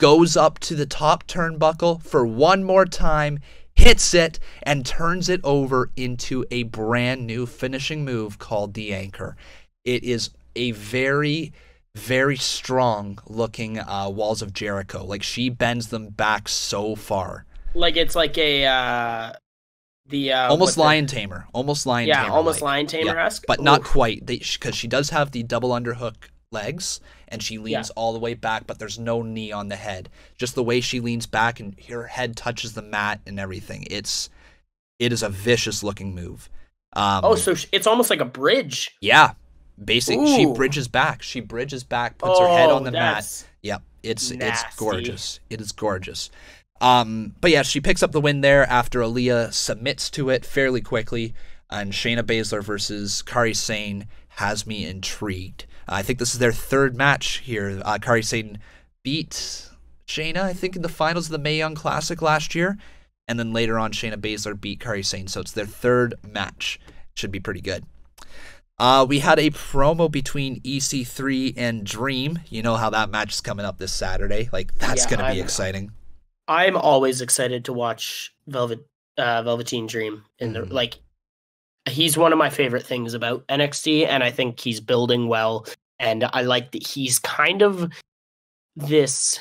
Speaker 2: Goes up to the top turnbuckle for one more time, hits it, and turns it over into a brand new finishing move called the Anchor. It is a very, very strong looking Walls of Jericho. Like, she bends them back so far.
Speaker 3: Like, it's like a
Speaker 2: almost Lion Tamer. Almost Lion Tamer.
Speaker 3: Yeah, almost Lion Tamer-esque.
Speaker 2: But not quite, because she does have the double underhook legs, and she leans all the way back, but there's no knee on the head. Just the way she leans back and her head touches the mat and everything. It is a vicious looking move.
Speaker 3: So it's almost like a bridge.
Speaker 2: Yeah. Basically, she bridges back. Puts her head on the mat. Yep. It's gorgeous. It is gorgeous. But yeah, she picks up the win there after Elias submits to it fairly quickly, and Shayna Baszler versus Kairi Sane has me intrigued. I think this is their third match here. Kairi Sane beat Shayna, I think, in the finals of the Mae Young Classic last year, and then later on Shayna Baszler beat Kairi Sane, so it's their third match. Should be pretty good. We had a promo between EC3 and Dream. You know how that match is coming up this Saturday. Like, that's going to be exciting.
Speaker 3: I'm always excited to watch Velveteen Dream. He's one of my favorite things about NXT, and I think he's building well. And I like that he's kind of this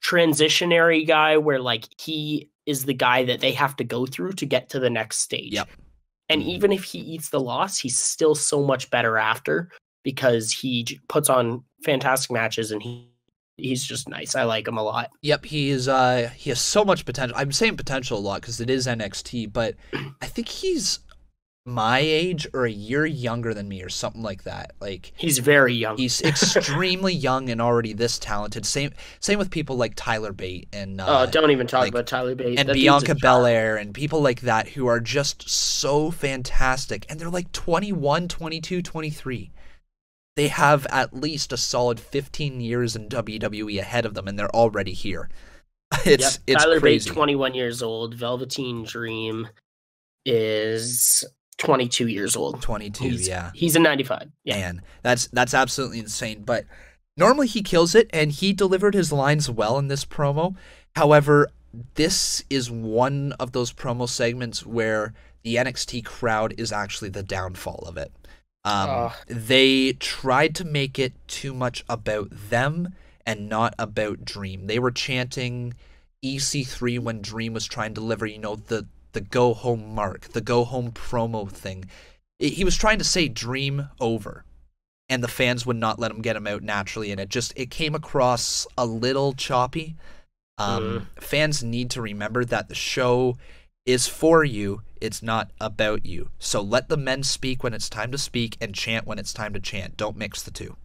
Speaker 3: transitionary guy where, like, he is the guy that they have to go through to get to the next stage.
Speaker 2: Yep.
Speaker 3: And even if he eats the loss, he's still so much better after, because he puts on fantastic matches, and he's just nice. I like him a lot.
Speaker 2: Yep, he has so much potential. I'm saying potential a lot because it is NXT, but I think he's my age or a year younger than me or something like that. Like,
Speaker 3: he's very young.
Speaker 2: He's extremely young and already this talented. Same with people like Tyler Bate and
Speaker 3: don't even talk about Tyler Bate
Speaker 2: and Bianca Belair and people like that who are just so fantastic, and they're like 21, 22, 23. They have at least a solid 15 years in WWE ahead of them, and they're already here. It's
Speaker 3: Tyler
Speaker 2: crazy.
Speaker 3: Bate's 21 years old. Velveteen Dream is 22 years old.
Speaker 2: 22,
Speaker 3: He's a 95. Yeah.
Speaker 2: Man, that's absolutely insane. But normally he kills it, and he delivered his lines well in this promo. However, this is one of those promo segments where the NXT crowd is actually the downfall of it. They tried to make it too much about them and not about Dream. They were chanting EC3 when Dream was trying to deliver, the go home mark, the go home promo thing. He was trying to say Dream over, and the fans would not let him get him out naturally, and it came across a little choppy. Fans need to remember that the show is for you. It's not about you. So let the men speak when it's time to speak and chant when it's time to chant. Don't mix the two.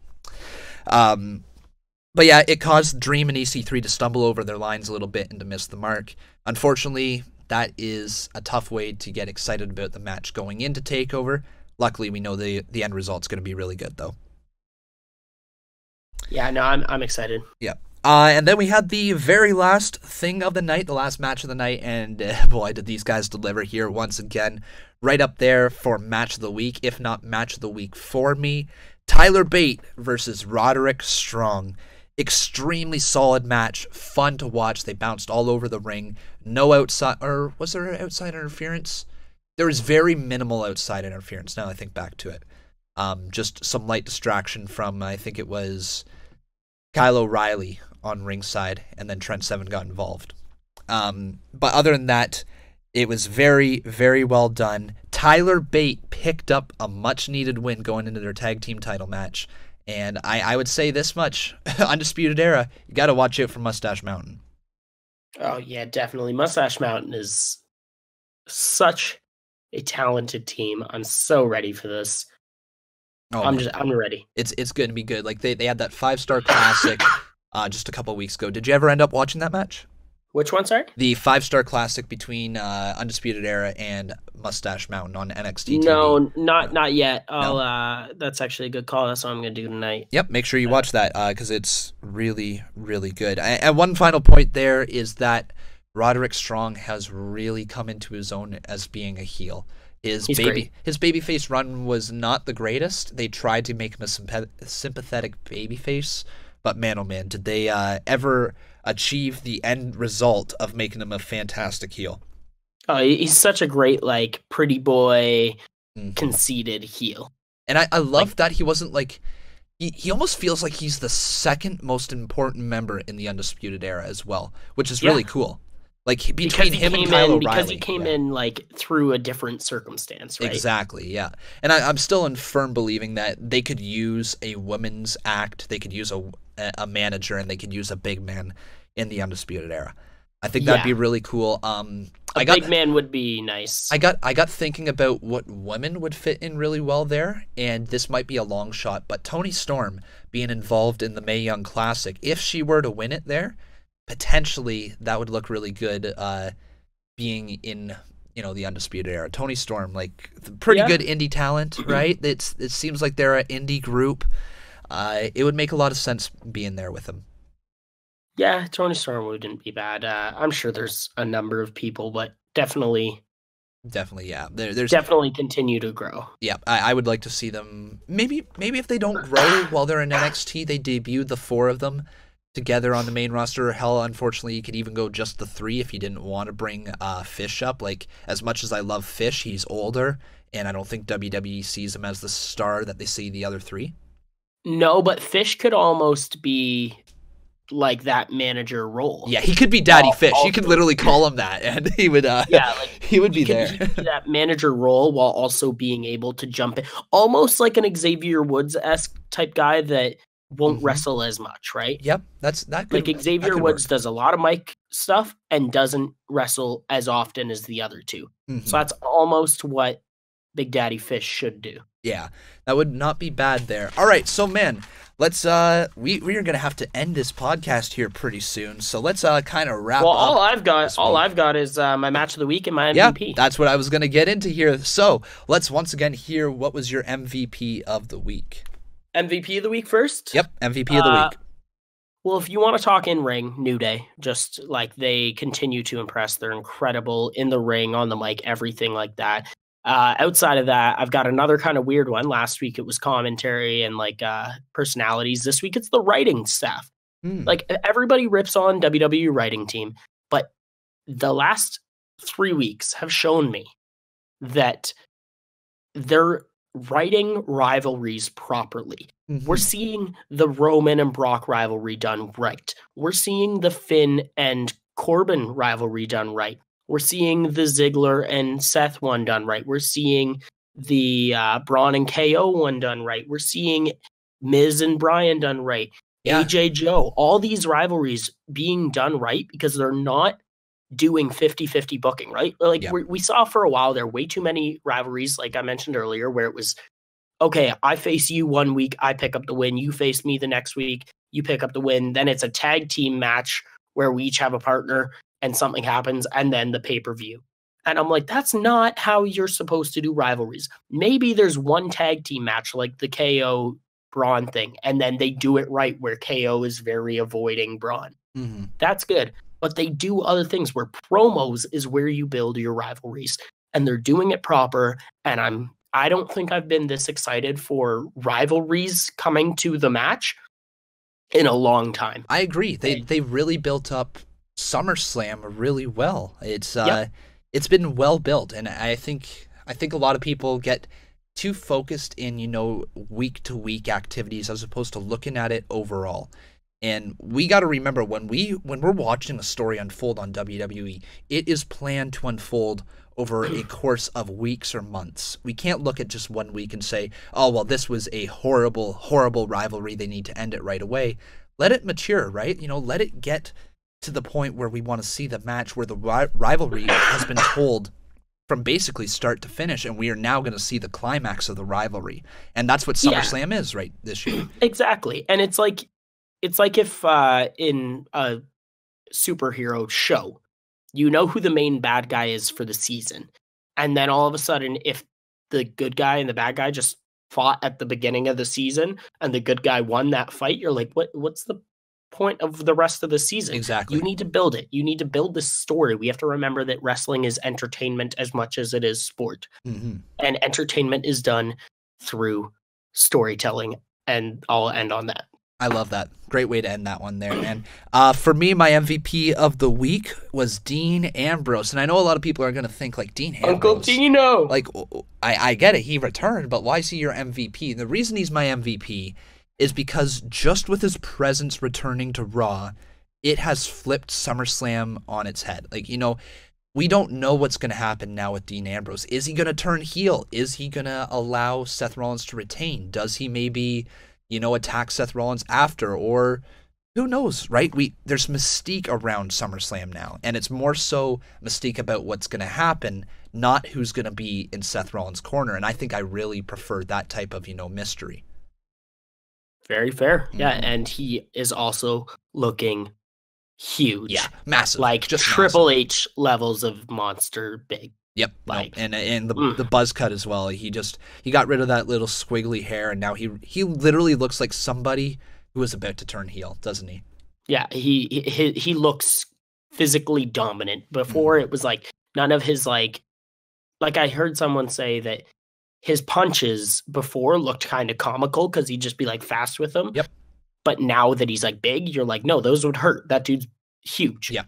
Speaker 2: But yeah, it caused Dream and EC3 to stumble over their lines a little bit and to miss the mark. Unfortunately, that is a tough way to get excited about the match going into TakeOver. Luckily, we know the end result's going to be really good, though.
Speaker 3: Yeah, no, I'm excited.
Speaker 2: Yeah. And then we had the very last thing of the night, the last match of the night, and boy, did these guys deliver here once again. Right up there for match of the week, if not match of the week for me. Tyler Bate versus Roderick Strong. Extremely solid match, fun to watch. They bounced all over the ring. No outside, or was there outside interference? There was very minimal outside interference, now I think back to it. Just some light distraction from, I think it was Kyle O'Reilly on ringside, and then Trent Seven got involved. But other than that, it was very, very well done. Tyler Bate picked up a much-needed win going into their tag team title match. And I would say this much, Undisputed Era, you got to watch out for Mustache Mountain.
Speaker 3: Oh, yeah, definitely. Mustache Mountain is such a talented team. I'm so ready for this.
Speaker 2: Oh,
Speaker 3: I'm ready.
Speaker 2: It's going to be good. Like, they had that 5-star classic just a couple weeks ago. Did you ever end up watching that match?
Speaker 3: Which one, sorry?
Speaker 2: The 5-star classic between Undisputed Era and Mustache Mountain on NXT TV.
Speaker 3: No, not yet.
Speaker 2: No.
Speaker 3: That's actually a good call. That's what I'm going to do tonight.
Speaker 2: Yep, make sure you watch that because it's really, really good. And one final point there is that Roderick Strong has really come into his own as being a heel. His babyface run was not the greatest. They tried to make him a sympathetic babyface, but man, oh man, did they ever achieve the end result of making him a fantastic heel.
Speaker 3: Oh, he's such a great, like, pretty boy, conceited heel.
Speaker 2: And I love that he wasn't like... He almost feels like he's the second most important member in the Undisputed Era as well, which is really cool. Like, between him and Kyle O'Reilly.
Speaker 3: Because he came in, like, through a different circumstance, right?
Speaker 2: Exactly, yeah. And I'm still in firm believing that they could use a women's act, they could use a manager, and they could use a big man in the Undisputed Era. I think that'd be really cool.
Speaker 3: Big man would be nice.
Speaker 2: I got thinking about what women would fit in really well there, and this might be a long shot, but Toni Storm being involved in the Mae Young Classic, if she were to win it there, potentially that would look really good being in, the Undisputed Era. Toni Storm, like, pretty good indie talent, right? It seems like they're an indie group. It would make a lot of sense being there with them.
Speaker 3: Yeah, Toni Storm wouldn't be bad. I'm sure there's a number of people, but definitely,
Speaker 2: yeah. There's
Speaker 3: definitely continue to grow.
Speaker 2: Yeah, I would like to see them. Maybe if they don't grow while they're in NXT, they debut the 4 of them together on the main roster. Hell, unfortunately, you could even go just the 3 if you didn't want to bring Fish up. Like, as much as I love Fish, he's older, and I don't think WWE sees him as the star that they see the other 3.
Speaker 3: No, but Fish could almost be like that manager role.
Speaker 2: Yeah, he could be Daddy Fish. You could literally call him that, and he would. He would be there.
Speaker 3: He could be that manager role while also being able to jump in, almost like an Xavier Woods-esque type guy that won't wrestle as much, right?
Speaker 2: Yep, that could,
Speaker 3: like Xavier Woods does a lot of mic stuff and doesn't wrestle as often as the other 2. So that's almost what Big Daddy Fish should do.
Speaker 2: Yeah, that would not be bad there. All right, so man, let's we are gonna have to end this podcast here pretty soon. So let's kind of wrap up.
Speaker 3: All I've got is my match of the week and my MVP.
Speaker 2: Yeah, that's what I was gonna get into here. So let's once again hear what was your MVP of the week.
Speaker 3: MVP of the week first?
Speaker 2: Yep, MVP of the week.
Speaker 3: Well, if you want to talk in ring, New Day, just like they continue to impress. They're incredible in the ring, on the mic, everything like that. Outside of that, I've got another kind of weird one. Last week it was commentary and like personalities. This week it's the writing staff. Like, everybody rips on WWE writing team, but the last 3 weeks have shown me that they're writing rivalries properly. We're seeing the Roman and Brock rivalry done right. We're seeing the Finn and Corbin rivalry done right. We're seeing the Ziggler and Seth one done right. We're seeing the Braun and KO one done right. We're seeing Miz and Bryan done right. Yeah. AJ Joe. All these rivalries being done right because they're not doing 50-50 booking, right? Like
Speaker 2: Yeah.
Speaker 3: we saw for a while there way too many rivalries, like I mentioned earlier, where it was, okay, I face you one week, I pick up the win, you face me the next week, you pick up the win, then it's a tag team match where we each have a partner and something happens, and then the pay-per-view. And I'm like, that's not how you're supposed to do rivalries. Maybe there's one tag team match like the KO Braun thing, and then they do it right where KO is very avoiding Braun.
Speaker 2: Mm-hmm.
Speaker 3: That's good. But they do other things where promos is where you build your rivalries, and they're doing it proper. And I don't think I've been this excited for rivalries coming to the match in a long time.
Speaker 2: I agree. They really built up SummerSlam really well. It's been well built, and I think a lot of people get too focused in, week to week activities as opposed to looking at it overall. And we got to remember when we're watching a story unfold on WWE, it is planned to unfold over a course of weeks or months. We can't look at just 1 week and say, oh, well, this was a horrible, horrible rivalry. They need to end it right away. Let it mature, right? Let it get to the point where we want to see the match where the rivalry has been told from basically start to finish, and we are now going to see the climax of the rivalry. And that's what SummerSlam is right this year.
Speaker 3: Exactly. And it's like if in a superhero show, you know who the main bad guy is for the season. And then all of a sudden, if the good guy and the bad guy just fought at the beginning of the season and the good guy won that fight, you're like, what's the point of the rest of the season?
Speaker 2: Exactly.
Speaker 3: You need to build it. You need to build this story. We have to remember that wrestling is entertainment as much as it is sport.
Speaker 2: Mm-hmm.
Speaker 3: And entertainment is done through storytelling. And I'll end on that.
Speaker 2: I love that. Great way to end that one there. And for me, my MVP of the week was Dean Ambrose. And I know a lot of people are going to think, like, Dean Ambrose.
Speaker 3: Uncle Dino!
Speaker 2: Like, I get it. He returned, but why is he your MVP? And the reason he's my MVP is because just with his presence returning to Raw, it has flipped SummerSlam on its head. Like, we don't know what's going to happen now with Dean Ambrose. Is he going to turn heel? Is he going to allow Seth Rollins to retain? Does he maybe attack Seth Rollins after, or who knows, right? There's mystique around SummerSlam now, and it's more so mystique about what's going to happen, not who's going to be in Seth Rollins' corner, and I think I really prefer that type of, mystery.
Speaker 3: Very fair.
Speaker 2: Mm-hmm.
Speaker 3: Yeah, and he is also looking huge.
Speaker 2: Yeah, massive.
Speaker 3: Like
Speaker 2: just
Speaker 3: Triple
Speaker 2: massive.
Speaker 3: H levels of monster big.
Speaker 2: Yep,
Speaker 3: like,
Speaker 2: and the buzz cut as well. He got rid of that little squiggly hair, and now he literally looks like somebody who is about to turn heel, doesn't he?
Speaker 3: Yeah, he looks physically dominant. Before it was like none of his like I heard someone say that his punches before looked kind of comical because he'd just be like fast with them.
Speaker 2: Yep.
Speaker 3: But now that he's like big, you're like, no, those would hurt. That dude's huge.
Speaker 2: Yeah.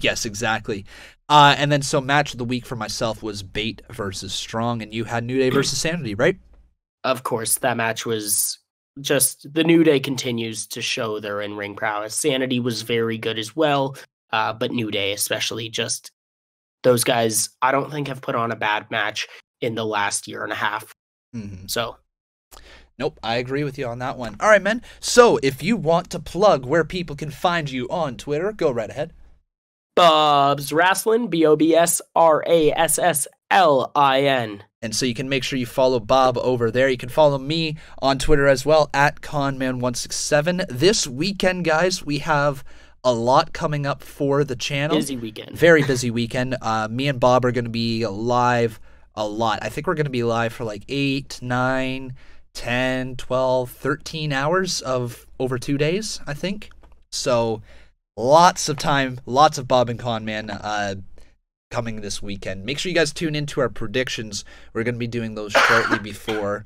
Speaker 2: Yes, exactly. And then so match of the week for myself was Bate versus Strong, and you had New Day versus Sanity, right?
Speaker 3: Of course, that match was just the New Day continues to show their in-ring prowess. Sanity was very good as well, but New Day especially, just those guys I don't think have put on a bad match in the last year and a half.
Speaker 2: Mm-hmm.
Speaker 3: So
Speaker 2: nope, I agree with you on that one. All right, man. So if you want to plug where people can find you on Twitter, go right ahead.
Speaker 3: Bob's Wrasslin, BOBSRASSLIN.
Speaker 2: And so you can make sure you follow Bob over there. You can follow me on Twitter as well, at Conman167. This weekend, guys, we have a lot coming up for the channel.
Speaker 3: Busy weekend.
Speaker 2: Very busy weekend. Me and Bob are going to be live a lot. I think we're going to be live for like 8, 9, 10, 12, 13 hours of over 2 days, I think. So lots of time, lots of Bob and Conman coming this weekend. Make sure you guys tune into our predictions. We're going to be doing those shortly before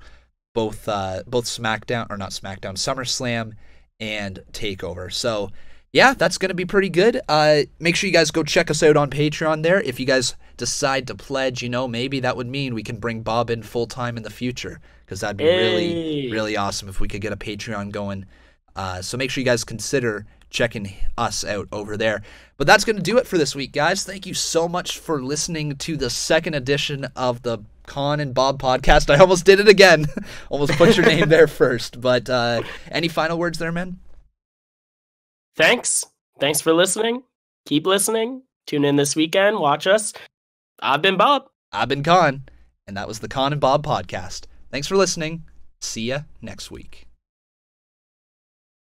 Speaker 2: both SmackDown, or not SmackDown, SummerSlam and TakeOver. So yeah, that's going to be pretty good. Make sure you guys go check us out on Patreon there. If you guys decide to pledge, maybe that would mean we can bring Bob in full-time in the future, because that'd be really, really awesome if we could get a Patreon going. So make sure you guys consider checking us out over there. But that's going to do it for this week, guys. Thank you so much for listening to the second edition of the Con and Bob podcast. I almost did it again. Almost put your name there first. But any final words there, man?
Speaker 3: Thanks for listening. Keep listening. Tune in this weekend. Watch us. I've been Bob.
Speaker 2: I've been Con. And that was the Con and Bob podcast. Thanks for listening. See ya next week.